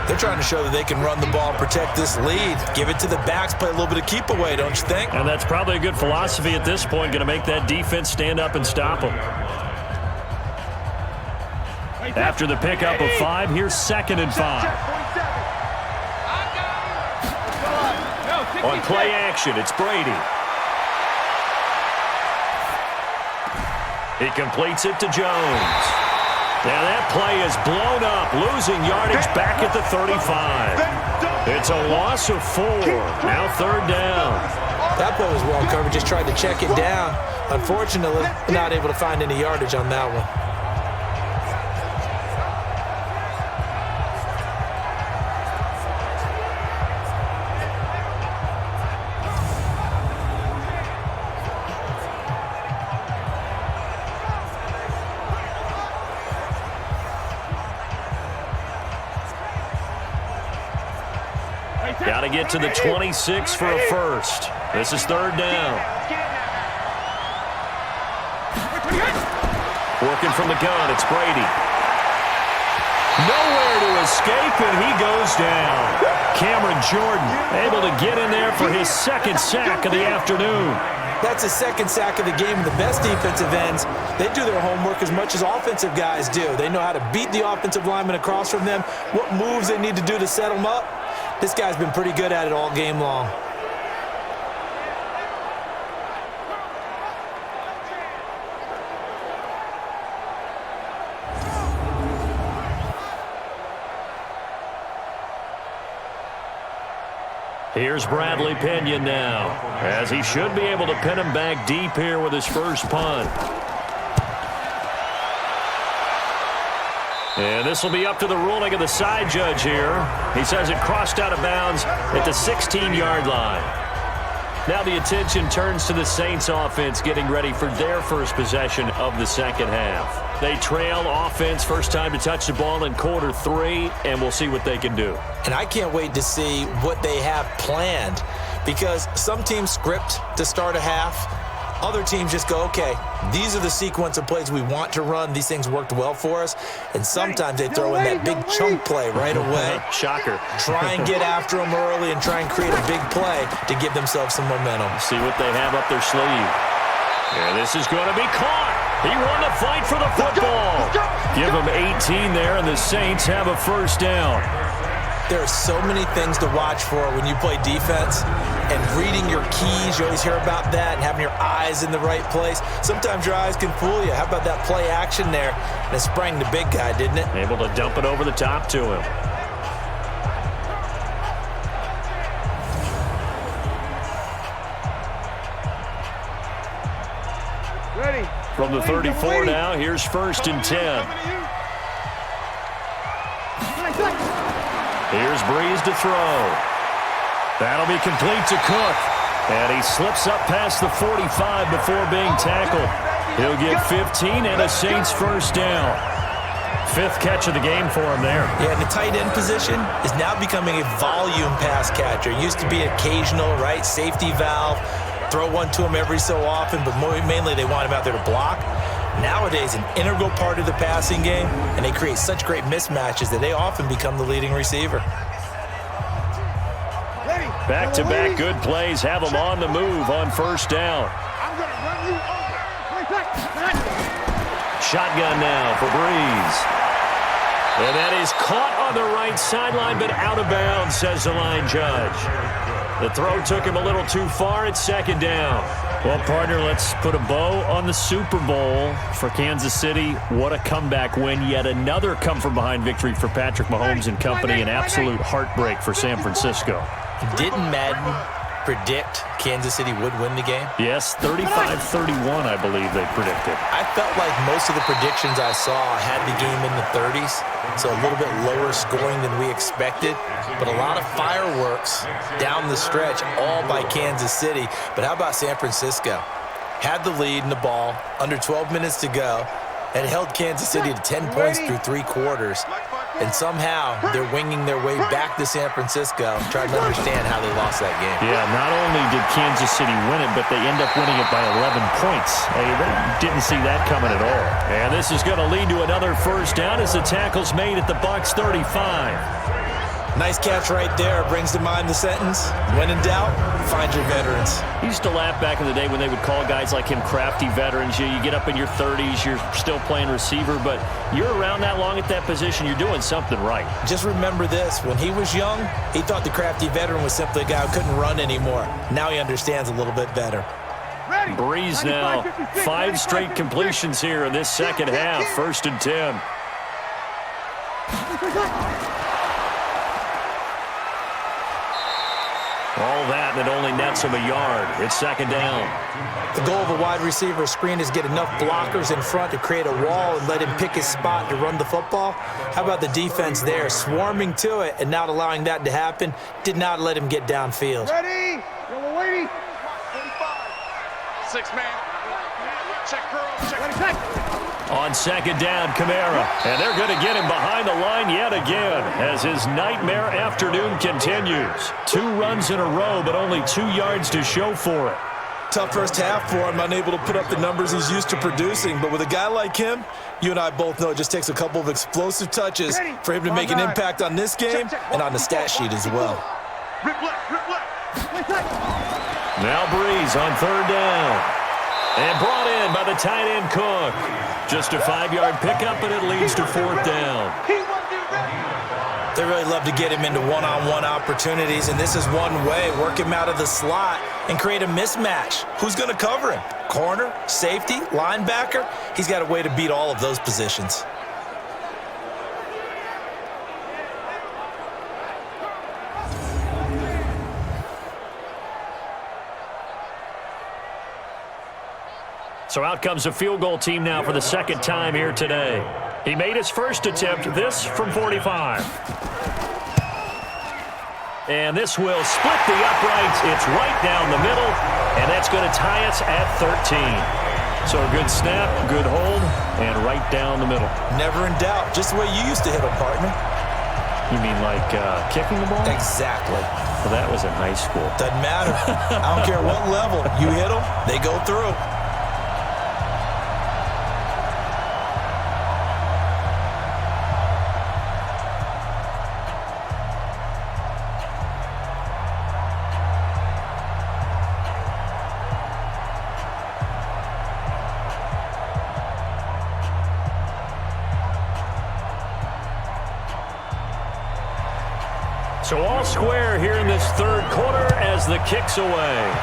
They're trying to show that they can run the ball, protect this lead. Give it to the backs, play a little bit of keep away, don't you think? And that's probably a good philosophy at this point, going to make that defense stand up and stop them. After the pickup of 5, here's 2nd and 5. On play action, it's Brady. He completes it to Jones. Now that play is blown up, losing yardage back at the 35. It's a loss of 4. Now 3rd down. That play was well covered, just tried to check it down. Unfortunately, not able to find any yardage on that one. Got to get to the 26 for a first. This is 3rd down. Working from the gun, it's Brady. Nowhere to escape, and he goes down. Cameron Jordan able to get in there for his 2nd sack of the afternoon. That's his 2nd sack of the game. The best defensive ends, they do their homework as much as offensive guys do. They know how to beat the offensive lineman across from them, what moves they need to do to set them up. This guy's been pretty good at it all game long. Here's Bradley Pinion now, as he should be able to pin him back deep here with his first punt. And this will be up to the ruling of the side judge here. He says it crossed out of bounds at the 16-yard line. Now the attention turns to the Saints offense getting ready for their first possession of the second half. They trail offense, first time to touch the ball in quarter 3, and we'll see what they can do. And I can't wait to see what they have planned, because some teams script to start a half. Other teams just go, okay, these are the sequence of plays we want to run. These things worked well for us. And sometimes they throw in that big chunk play right away. Shocker. Try and get after them early and try and create a big play to give themselves some momentum. See what they have up their sleeve. And this is going to be caught. He won the fight for the football. Give him 18 there, and the Saints have a first down. There are so many things to watch for when you play defense, and reading your keys, you always hear about that, and having your eyes in the right place. Sometimes your eyes can fool you. How about that play action there? And it sprang the big guy, didn't it? Able to dump it over the top to him. Ready. From the 34 now, here's 1st and 10. Here's Brees to throw. That'll be complete to Cook. And he slips up past the 45 before being tackled. He'll get 15 and a Saints first down. 5th catch of the game for him there. Yeah, and the tight end position is now becoming a volume pass catcher. It used to be occasional, right? Safety valve. Throw one to him every so often, but mainly they want him out there to block. Nowadays, an integral part of the passing game, and they create such great mismatches that they often become the leading receiver. Back-to-back good plays have them on the move on first down. I'm going to run you over. Shotgun now for Brees. And that is caught on the right sideline, but out of bounds, says the line judge. The throw took him a little too far. It's 2nd down. Well, partner, let's put a bow on the Super Bowl for Kansas City. What a comeback win. Yet another come-from-behind victory for Patrick Mahomes and company. An absolute heartbreak for San Francisco. Didn't Madden predict Kansas City would win the game? Yes, 35-31, I believe they predicted. I felt like most of the predictions I saw had the game in the 30s, so a little bit lower scoring than we expected. But a lot of fireworks down the stretch, all by Kansas City. But how about San Francisco? Had the lead in the ball, under 12 minutes to go, and held Kansas City to 10 points through 3 quarters. And somehow they're winging their way back to San Francisco, trying to understand how they lost that game. Yeah, not only did Kansas City win it, but they end up winning it by 11 points. Hey, they didn't see that coming at all. And this is going to lead to another first down as the tackle's made at the Bucs 35. Nice catch right there. Brings to mind the sentence, when in doubt, find your veterans. I used to laugh back in the day when they would call guys like him crafty veterans. You get up in your 30s, you're still playing receiver, but you're around that long at that position, you're doing something right. Just remember this. When he was young, he thought the crafty veteran was simply a guy who couldn't run anymore. Now he understands a little bit better. Brees now, 5 straight completions here in this second half. 1st and 10. All that, and it only nets him a yard. It's 2nd down. The goal of a wide receiver screen is get enough blockers in front to create a wall and let him pick his spot to run the football. How about the defense there, swarming to it and not allowing that to happen? Did not let him get downfield. Ready? Yellow lady. 6-man. Check girl. Check. On 2nd down, Kamara. And they're going to get him behind the line yet again as his nightmare afternoon continues. 2 runs in a row, but only 2 yards to show for it. Tough first half for him, unable to put up the numbers he's used to producing. But with a guy like him, you and I both know it just takes a couple of explosive touches for him to make an impact on this game and on the stat sheet as well. Now Brees on 3rd down. And brought in by the tight end Cook. Just a 5-yard pickup, and it leads to 4th down. They really love to get him into one-on-one opportunities, and this is one way. Work him out of the slot and create a mismatch. Who's going to cover him? Corner, safety, linebacker? He's got a way to beat all of those positions. So out comes a field goal team now for the 2nd time here today. He made his first attempt, this from 45. And this will split the uprights. It's right down the middle, and that's going to tie us at 13. So a good snap, good hold, and right down the middle. Never in doubt. Just the way you used to hit a partner. You mean like kicking the ball? Exactly. Well, that was in high school. Doesn't matter. I don't care what level. You hit them, they go through. So all square here in this third quarter as the kick's away.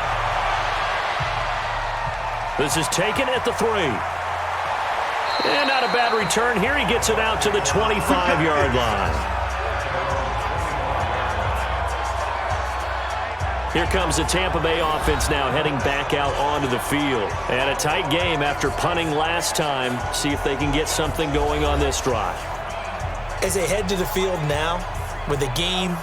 This is taken at the 3. And not a bad return here. He gets it out to the 25-yard line. Here comes the Tampa Bay offense now heading back out onto the field. And a tight game after punting last time. See if they can get something going on this drive. As they head to the field now, with the game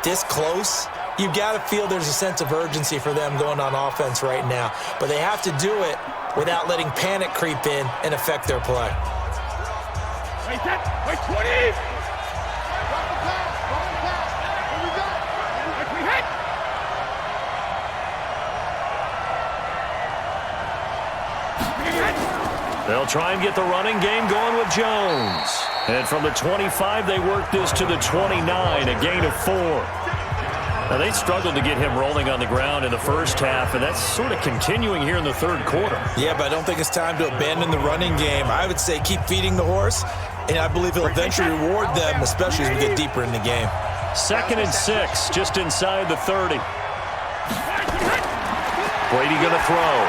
this close, you've got to feel there's a sense of urgency for them going on offense right now. But they have to do it without letting panic creep in and affect their play. Wait, 20! They'll try and get the running game going with Jones. And from the 25, they work this to the 29, a gain of 4. Now, they struggled to get him rolling on the ground in the first half, and that's sort of continuing here in the third quarter. Yeah, but I don't think it's time to abandon the running game. I would say keep feeding the horse, and I believe he'll eventually reward them, especially as we get deeper in the game. 2nd and 6, just inside the 30. Brady going to throw.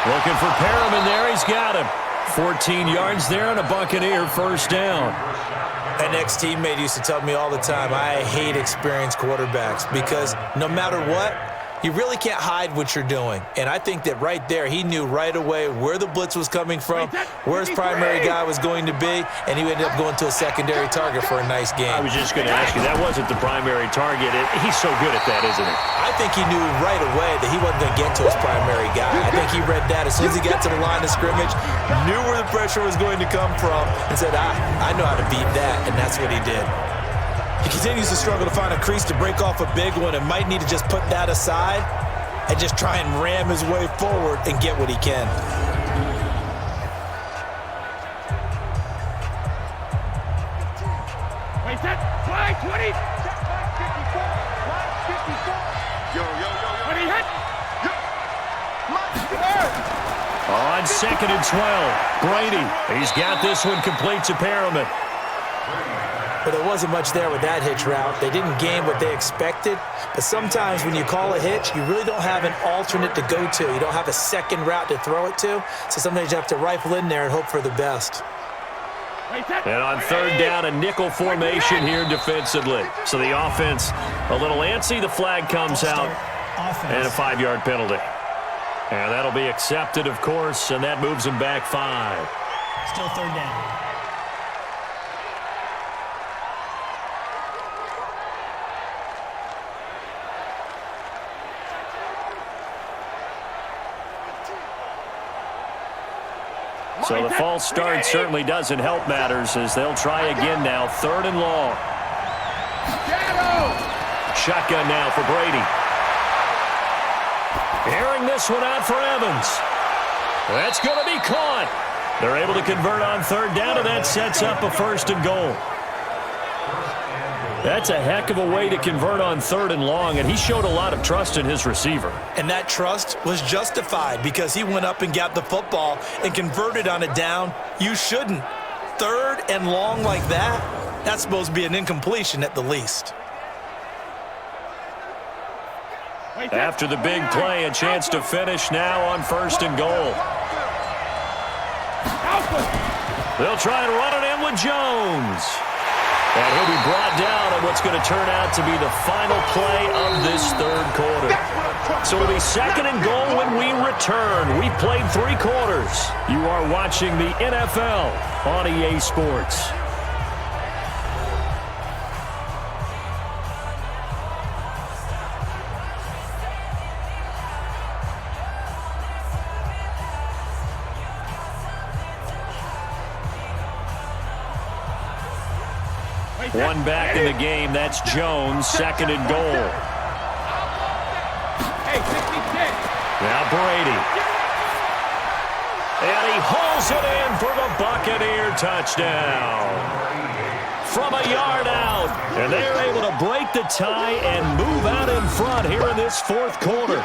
Looking for Perriman there. He's got him. 14 yards there and a Buccaneer first down. An ex-teammate used to tell me all the time, I hate experienced quarterbacks because no matter what, you really can't hide what you're doing. And I think that right there, he knew right away where the blitz was coming from, where his primary guy was going to be, and he ended up going to a secondary target for a nice game. I was just going to ask you, that wasn't the primary target. He's so good at that, isn't he? I think he knew right away that he wasn't going to get to his primary guy. I think he read that as soon as he got to the line of scrimmage, knew where the pressure was going to come from, and said, I know how to beat that, and that's what he did. He continues to struggle to find a crease to break off a big one and might need to just put that aside and just try and ram his way forward and get what he can. Wait, set, fly, 20! When he hit! On 2nd and 12, Brady. He's got this one complete to Perriman. But there wasn't much there with that hitch route. They didn't gain what they expected. But sometimes when you call a hitch, you really don't have an alternate to go to. You don't have a second route to throw it to. So sometimes you have to rifle in there and hope for the best. And on 3rd down, a nickel formation here defensively. So the offense a little antsy. The flag comes out and a 5-yard penalty. And that'll be accepted, of course, and that moves them back 5. Still 3rd down. So the false start certainly doesn't help matters as they'll try again now. 3rd and long. Shotgun now for Brady. Airing this one out for Evans. That's going to be caught. They're able to convert on 3rd down, and that sets up a 1st and goal. That's a heck of a way to convert on 3rd and long, and he showed a lot of trust in his receiver. And that trust was justified because he went up and got the football and converted on a down. You shouldn't. 3rd and long like that, that's supposed to be an incompletion at the least. After the big play, a chance to finish now on 1st and goal. They'll try and run it in with Jones. And he'll be brought down on what's going to turn out to be the final play of this 3rd quarter. So it'll be 2nd and goal when we return. We've played 3 quarters. You are watching the NFL on EA Sports. One back in the game. That's Jones, second and goal. Hey, 50-10. Now Brady. And he hauls it in for the Buccaneer touchdown. From a yard out. And they're able to break the tie and move out in front here in this fourth quarter.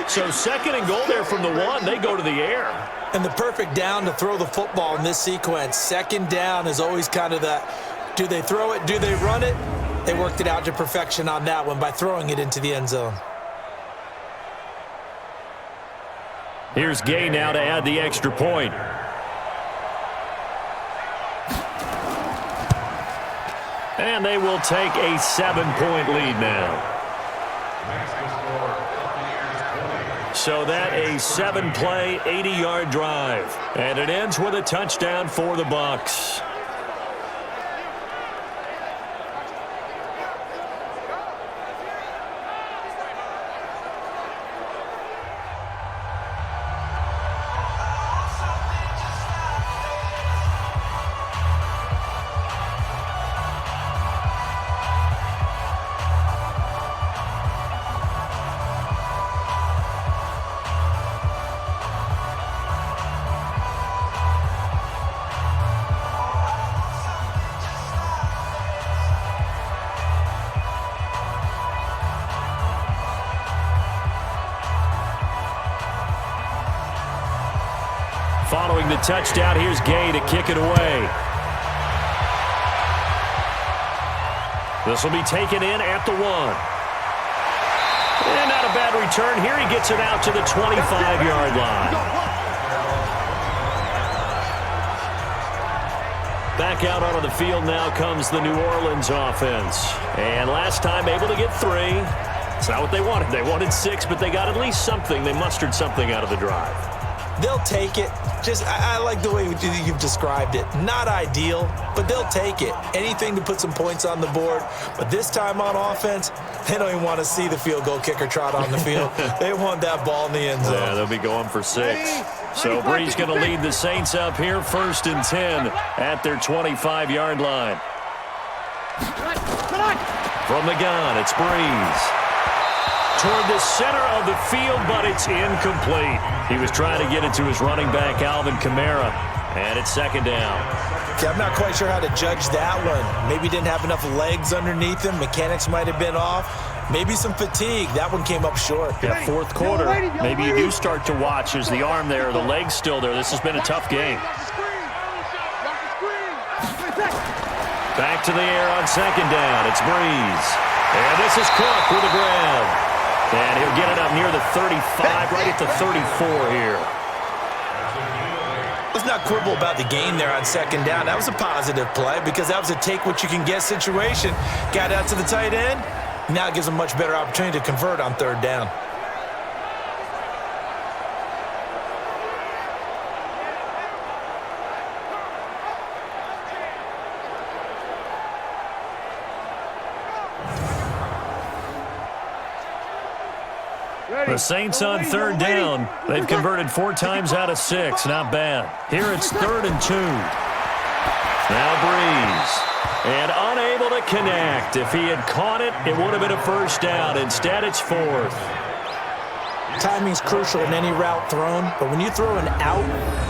So second and goal there from the one. They go to the air. And the perfect down to throw the football in this sequence. Second down is always kind of that, do they throw it, do they run it? They worked it out to perfection on that one by throwing it into the end zone. Here's Gay now to add the extra point. And they will take a 7-point lead now. So that a 7-play, 80-yard drive. And it ends with a touchdown for the Bucs. Following the touchdown, here's Gay to kick it away. This will be taken in at the 1. And not a bad return here. He gets it out to the 25-yard line. Back out onto the field now comes the New Orleans offense. And last time able to get 3. It's not what they wanted. They wanted 6, but they got at least something. They mustered something out of the drive. They'll take it. I like the way you've described it. Not ideal, but they'll take it. Anything to put some points on the board. But this time on offense, they don't even want to see the field goal kicker trot on the field. They want that ball in the end zone. Yeah, they'll be going for 6. So Brees going to lead the Saints up here, 1st and 10 at their 25-yard line. From the gun, it's Brees. Toward the center of the field, but it's incomplete. He was trying to get it to his running back, Alvin Kamara, and it's second down. Okay, I'm not quite sure how to judge that one. Maybe didn't have enough legs underneath him. Mechanics might have been off. Maybe some fatigue. That one came up short. Yeah, fourth quarter. Maybe you do start to watch as the arm there, the leg's still there. This has been a tough game. Back to the air on second down. It's Brees. And this is Cook with a grab. And he'll get it up near the 35, right at the 34 here. Let's not quibble about the gain there on second down. That was a positive play because that was a take-what-you-can-get situation. Got out to the tight end. Now it gives them a much better opportunity to convert on third down. The Saints on third down. They've converted 4 times out of 6. Not bad. Here it's 3rd and 2. Now Brees. And unable to connect. If he had caught it, it would have been a first down. Instead, it's 4th. Timing's crucial in any route thrown, but when you throw an out,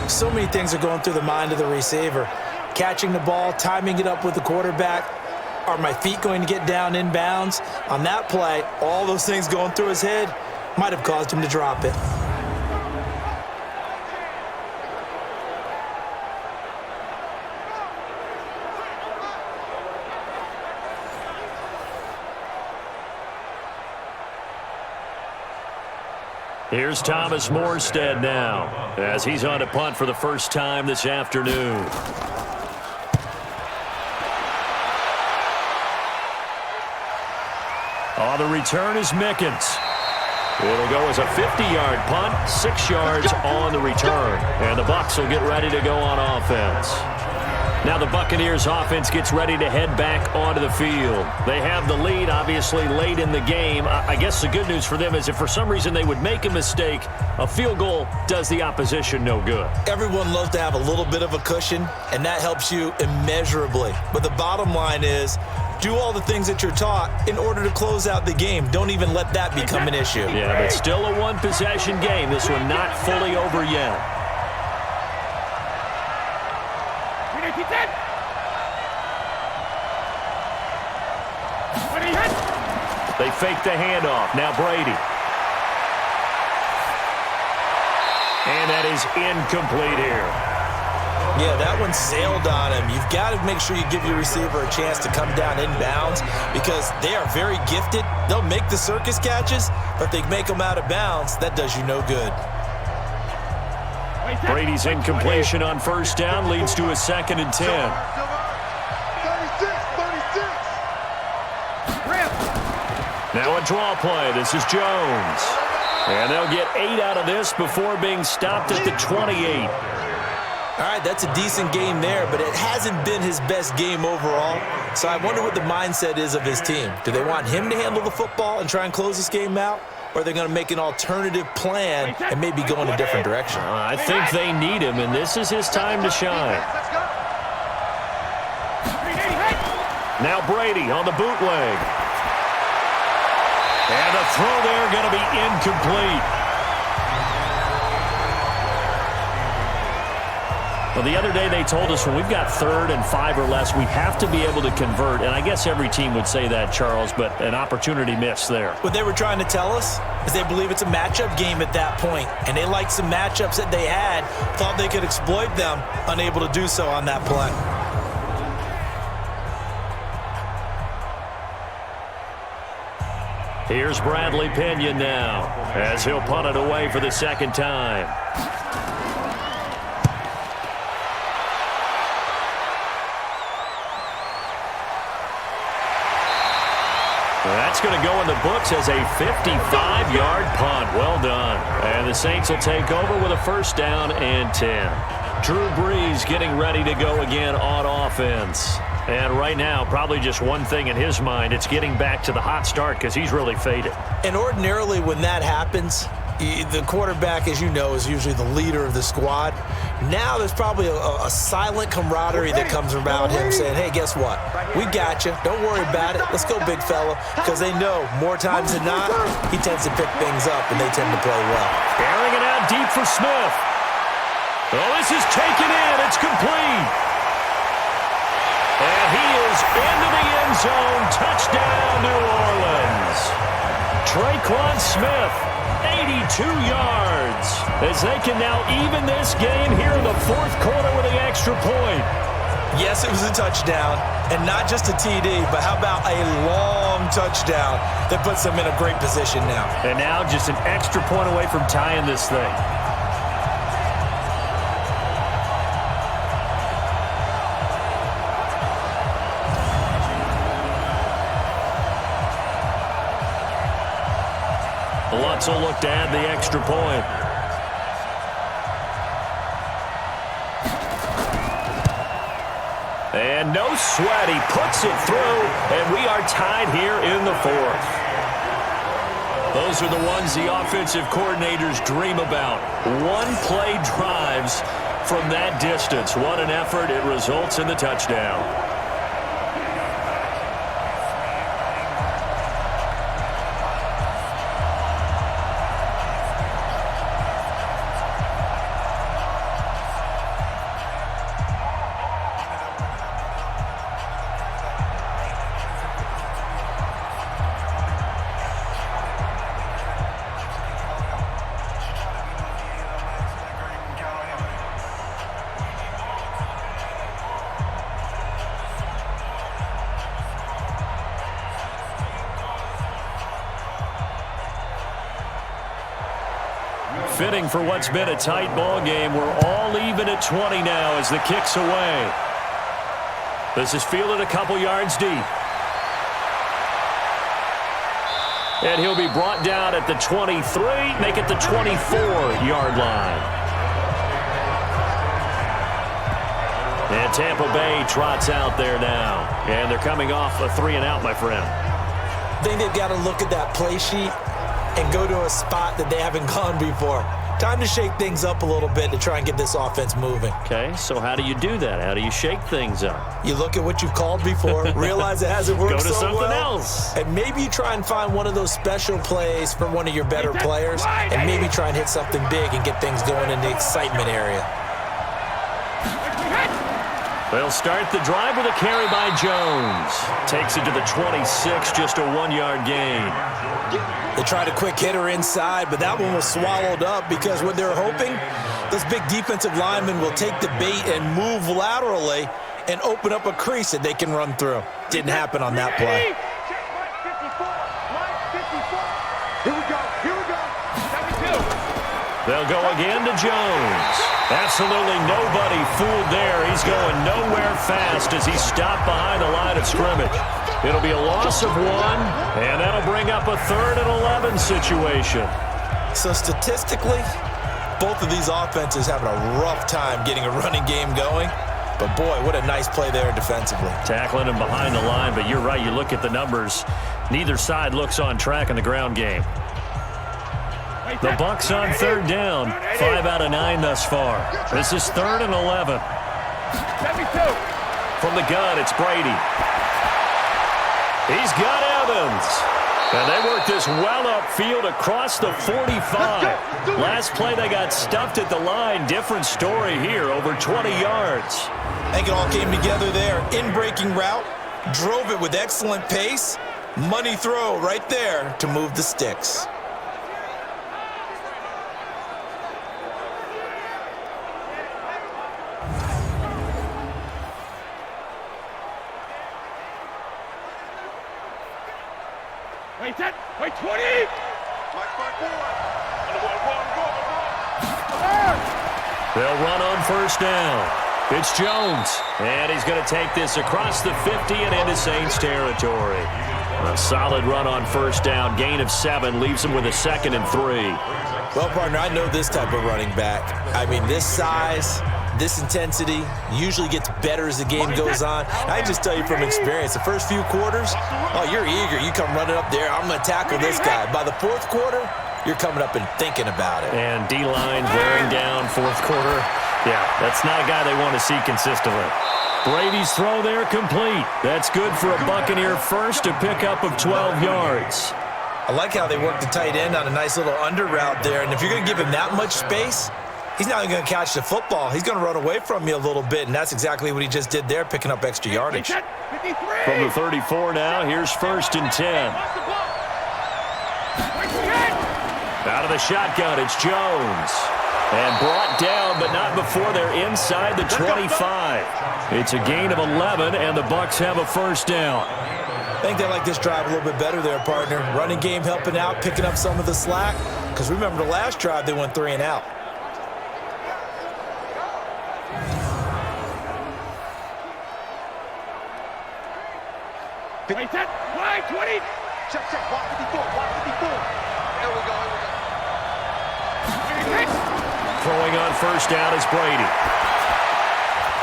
so many things are going through the mind of the receiver. Catching the ball, timing it up with the quarterback. Are my feet going to get down inbounds? On that play, all those things going through his head might have caused him to drop it. Here's Thomas Morstead now as he's on to punt for the first time this afternoon. On the return is Mickens. It'll go as a 50-yard punt, 6 yards on the return. And the Bucs will get ready to go on offense. Now the Buccaneers offense gets ready to head back onto the field. They have the lead, obviously, late in the game. I guess the good news for them is if for some reason they would make a mistake, a field goal does the opposition no good. Everyone loves to have a little bit of a cushion, and that helps you immeasurably. But the bottom line is, do all the things that you're taught in order to close out the game. Don't even let that become an issue. Yeah, but still a one-possession game. This one not fully over yet. They fake the handoff. Now Brady. And that is incomplete here. Yeah, that one sailed on him. You've got to make sure you give your receiver a chance to come down inbounds because they are very gifted. They'll make the circus catches, but if they make them out of bounds, that does you no good. Brady's incompletion on first down leads to a 2nd and 10. 36. Now a draw play. This is Jones. And they'll get 8 out of this before being stopped at the 28. All right, that's a decent game there, but it hasn't been his best game overall. So I wonder what the mindset is of his team. Do they want him to handle the football and try and close this game out? Or are they going to make an alternative plan and maybe go in a different direction? I think they need him, and this is his time to shine. Now Brady on the bootleg. And the throw there going to be incomplete. Well, the other day they told us when we've got 3rd and 5 or less, we have to be able to convert. And I guess every team would say that, Charles, but an opportunity missed there. What they were trying to tell us is they believe it's a matchup game at that point. And they liked some matchups that they had, thought they could exploit them, unable to do so on that play. Here's Bradley Pinion now as he'll punt it away for the 2nd time. That's going to go in the books as a 55-yard punt. Well done. And the Saints will take over with a 1st down and 10. Drew Brees getting ready to go again on offense. And right now, probably just one thing in his mind, it's getting back to the hot start because he's really faded. And ordinarily when that happens, the quarterback, as you know, is usually the leader of the squad. Now there's probably a silent camaraderie that comes around him saying, hey, guess what? We got you. Don't worry about it. Let's go, big fella. Because they know more times than not, he tends to pick things up and they tend to play well. Airing it out deep for Smith. Oh, this is taken in. It's complete. And he is into the end zone. Touchdown, New Orleans. Traquan Smith, 82 yards. As they can now even this game here in the 4th quarter with the extra point. Yes, it was a touchdown, and not just a TD, but how about a long touchdown that puts them in a great position now. And now just an extra point away from tying this thing. Lutz will look to add the extra point. And no sweat. He puts it through, and we are tied here in the 4th. Those are the ones the offensive coordinators dream about. One-play drives from that distance. What an effort. It results in the touchdown. Fitting for what's been a tight ball game. We're all even at 20 now as the kick's away. This is fielded a couple yards deep. And he'll be brought down at the 23, make it the 24-yard line. And Tampa Bay trots out there now. And they're coming off a 3-and-out, my friend. I think they've got to look at that play sheet and go to a spot that they haven't gone before. Time to shake things up a little bit to try and get this offense moving. Okay, so how do you do that? How do you shake things up? You look at what you've called before, realize it hasn't worked Go to so something well, else. and maybe you try and find one of those special plays for one of your better players, and maybe try and hit something big and get things going in the excitement area. They'll start the drive with a carry by Jones. Takes it to the 26, just a 1-yard gain. They tried a quick hitter inside, but that one was swallowed up because what they're hoping, those big defensive linemen will take the bait and move laterally and open up a crease that they can run through. Didn't happen on that play. Here we go. Here we go. 72. They'll go again to Jones. Absolutely nobody fooled there. He's going nowhere fast as he's stopped behind the line of scrimmage. It'll be a loss of 1, and that'll bring up a 3rd and 11 situation. So statistically, both of these offenses having a rough time getting a running game going. But boy, what a nice play there defensively. Tackling him behind the line, but you're right. You look at the numbers. Neither side looks on track in the ground game. The Bucs on 3rd down. 5 out of 9 thus far. This is 3rd and 11. 72. From the gun, it's Brady. He's got Evans. And they work this well upfield across the 45. Last play, they got stuffed at the line. Different story here, over 20 yards. I think it all came together there. In-breaking route, drove it with excellent pace. Money throw right there to move the sticks. Wait, 10. Wait, 20. They'll run on 1st down. It's Jones, and he's going to take this across the 50 and into Saints territory. A solid run on 1st down. Gain of 7 leaves him with a 2nd and 3. Well, partner, I know this type of running back. I mean, this size, this intensity usually gets better as the game goes on. I can just tell you from experience, the first few quarters, oh, you're eager. You come running up there, I'm going to tackle this guy. By the 4th quarter, you're coming up and thinking about it. And D-line wearing down 4th quarter. Yeah, that's not a guy they want to see consistently. Brady's throw there complete. That's good for a Buccaneer first, a pickup of 12 yards. I like how they work the tight end on a nice little under route there. And if you're going to give him that much space, he's not even going to catch the football. He's going to run away from you a little bit, and that's exactly what he just did there, picking up extra yardage. 53. From the 34 now, here's 1st and 10. Out of the shotgun, it's Jones. And brought down, but not before they're inside the 25. It's a gain of 11, and the Bucs have a 1st down. I think they like this drive a little bit better there, partner. Running game helping out, picking up some of the slack. Because remember, the last drive, they went 3 and out. Wait, 10. Wide, 20. Check, walk 54, walk 54. There we go, Throwing on 1st down is Brady.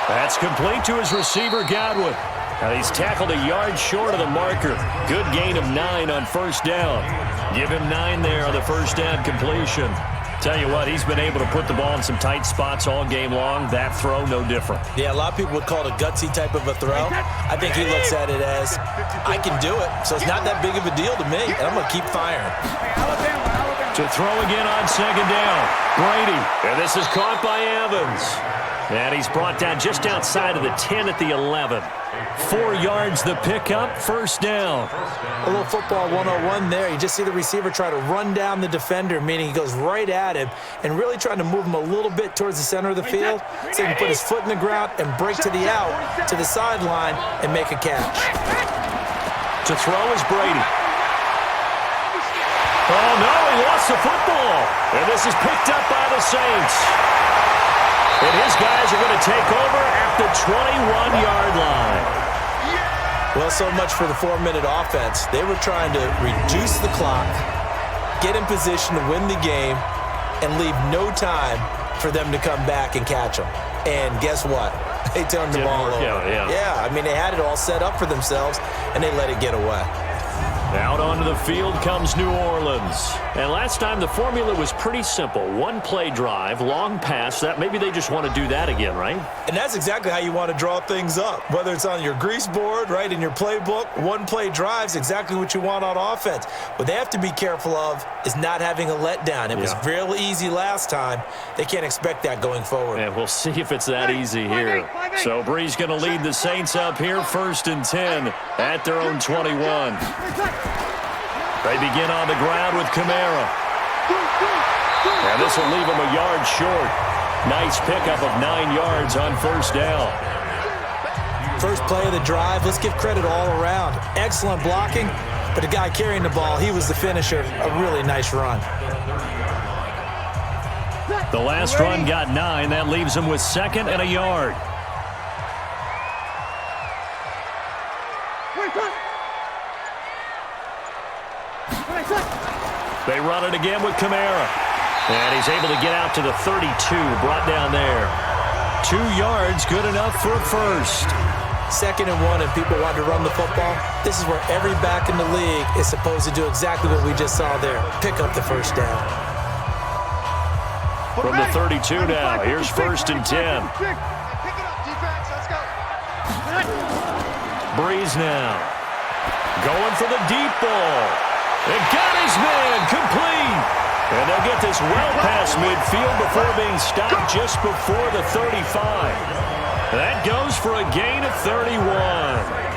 That's complete to his receiver, Godwin. Now he's tackled a yard short of the marker. Good gain of 9 on 1st down. Give him 9 there on the 1st down completion. Tell you what, he's been able to put the ball in some tight spots all game long. That throw, no different. Yeah, a lot of people would call it a gutsy type of a throw. I think he looks at it as, I can do it, so it's not that big of a deal to me, and I'm going to keep firing. To throw again on 2nd down. Brady. And this is caught by Evans. And he's brought down just outside of the 10 at the 11. 4 yards the pickup, 1st down. A little football 101 there. You just see the receiver try to run down the defender, meaning he goes right at him and really trying to move him a little bit towards the center of the field so he can put his foot in the ground and break to the out, to the sideline, and make a catch. To throw is Brady. Oh, no, he lost the football. And this is picked up by the Saints. And his guys are going to take over at the 21-yard line. Well, so much for the 4-minute offense. They were trying to reduce the clock, get in position to win the game, and leave no time for them to come back and catch them. And guess what? They turned the Didn't ball work over. out, yeah. Yeah, I mean, they had it all set up for themselves, and they let it get away. Out onto the field comes New Orleans. And last time the formula was pretty simple. One play drive, long pass. That maybe they just want to do that again, right? And that's exactly how you want to draw things up. Whether it's on your grease board, right, in your playbook, one play drive's exactly what you want on offense. What they have to be careful of is not having a letdown. It was real easy last time. They can't expect that going forward. And we'll see if it's that easy here. So Brees going to lead the Saints up here, 1st and 10 at their own 21. They begin on the ground with Kamara. And this will leave him a yard short. Nice pickup of 9 yards on 1st down. First play of the drive, let's give credit all around. Excellent blocking, but the guy carrying the ball, he was the finisher. A really nice run. The last run got 9. That leaves him with 2nd and a yard. They run it again with Kamara. And he's able to get out to the 32, brought down there. 2 yards, good enough for a first. 2nd and 1, and people want to run the football. This is where every back in the league is supposed to do exactly what we just saw there. Pick up the first down. From the 32 now, here's 1st and 10. Brees now. Going for the deep ball. And got his man complete. And they'll get this well past midfield before being stopped just before the 35. That goes for a gain of 31.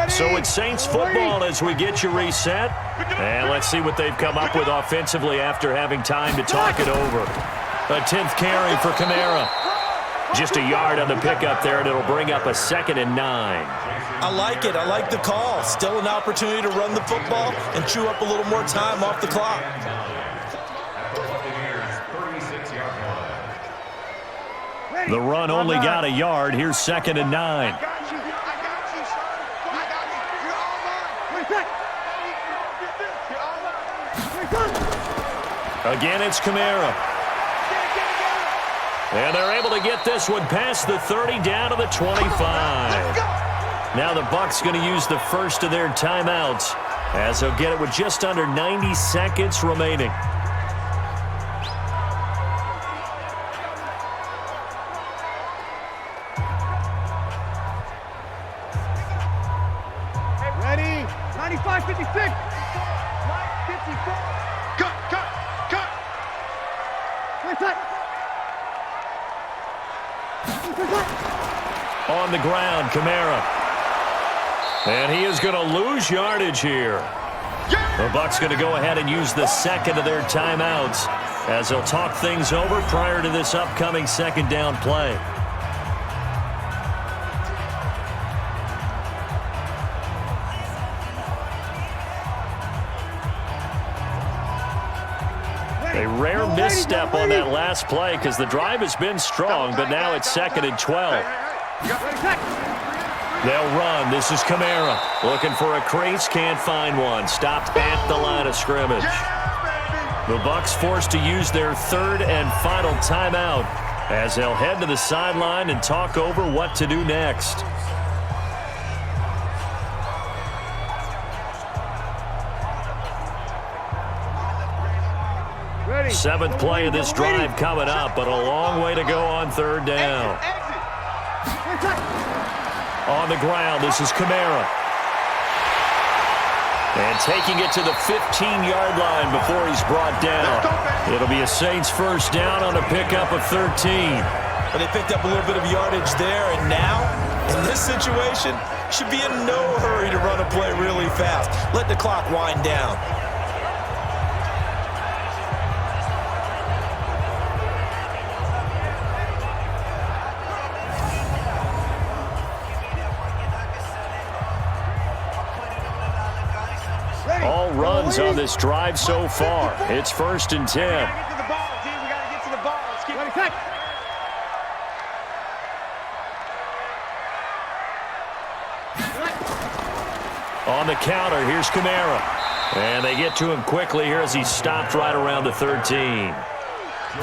So it's Saints football as we get you reset. And let's see what they've come up with offensively after having time to talk it over. A 10th carry for Kamara. Just a yard on the pickup there, and it'll bring up a 2nd and 9. I like it. I like the call. Still an opportunity to run the football and chew up a little more time off the clock. The run only got a yard. Here's 2nd and 9. Again, it's Kamara. And they're able to get this one past the 30 down to the 25. Now the Bucs going to use the first of their timeouts as they'll get it with just under 90 seconds remaining. Ready? 95, 56. 54. Cut. On the ground, Kamara. And he is going to lose yardage here. The Bucs going to go ahead and use the second of their timeouts as they'll talk things over prior to this upcoming 2nd down play. A rare misstep on that last play because the drive has been strong, but now it's 2nd and 12. They'll run. This is Kamara. Looking for a crease, can't find one. Stopped at the line of scrimmage. The Bucs forced to use their 3rd and final timeout as they'll head to the sideline and talk over what to do next. Ready. 7th play of this drive coming up, but a long way to go on 3rd down. On the ground, this is Kamara. And taking it to the 15-yard line before he's brought down. It'll be a Saints 1st down on a pickup of 13. But they picked up a little bit of yardage there, and now In this situation, should be in no hurry to run a play really fast. Let the clock wind down. All runs on this drive so far. It's 1st and 10. We gotta get to the ball, D. We gotta get to the ball. Let's keep it. On the counter, here's Kamara. And they get to him quickly here as he stopped right around the 13.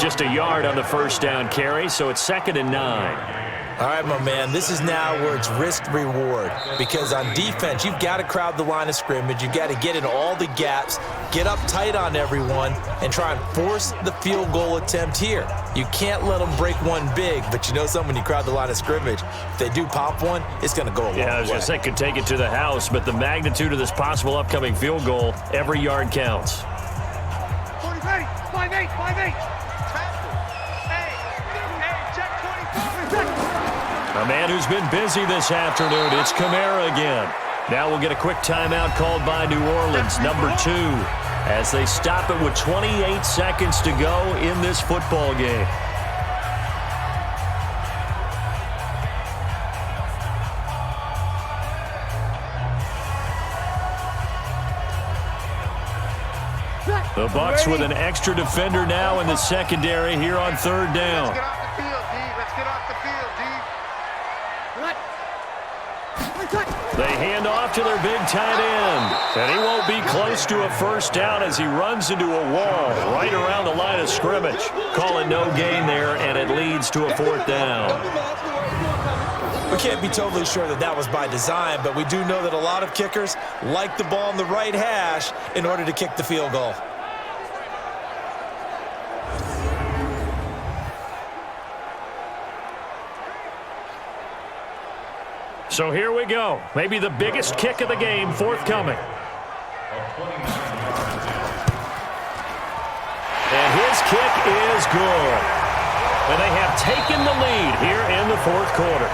Just a yard on the first down carry, so it's 2nd and 9. All right, my man, this is now where it's risk-reward, because on defense, you've got to crowd the line of scrimmage. You've got to get in all the gaps, get up tight on everyone, and try and force the field goal attempt here. You can't let them break one big, but you know something, when you crowd the line of scrimmage, if they do pop one, it's going to go a long way. Yeah, I was going to say, could take it to the house, but the magnitude of this possible upcoming field goal, every yard counts. 40, 5-8, 5-8. A man who's been busy this afternoon, it's Kamara again. Now we'll get a quick timeout called by New Orleans, number 2, as they stop it with 28 seconds to go in this football game. The Bucs with an extra defender now in the secondary here on 3rd down. Let's get off the field, D. Let's get off the field, D. They hand off to their big tight end. And he won't be close to a first down as he runs into a wall right around the line of scrimmage. Call it no gain there, and it leads to a 4th down. We can't be totally sure that that was by design, but we do know that a lot of kickers like the ball in the right hash in order to kick the field goal. So here we go. Maybe the biggest kick of the game forthcoming. And his kick is good. And they have taken the lead here in the 4th quarter.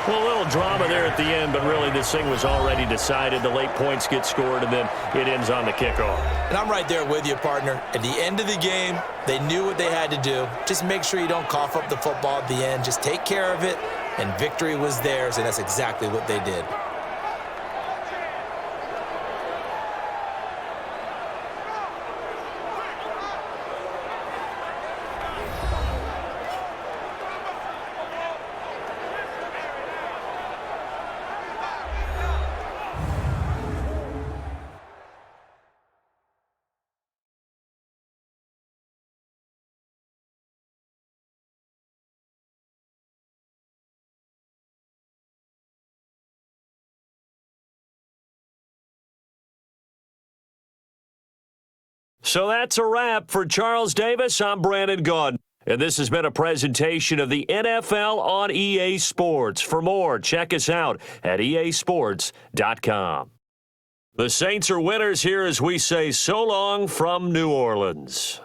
Well, a little drama there at the end, but really this thing was already decided. The late points get scored, and then it ends on the kickoff. And I'm right there with you, partner. At the end of the game, they knew what they had to do. Just make sure you don't cough up the football at the end. Just take care of it, and victory was theirs, and that's exactly what they did. So that's a wrap for Charles Davis. I'm Brandon Gaudin. And this has been a presentation of the NFL on EA Sports. For more, check us out at easports.com. The Saints are winners here as we say so long from New Orleans.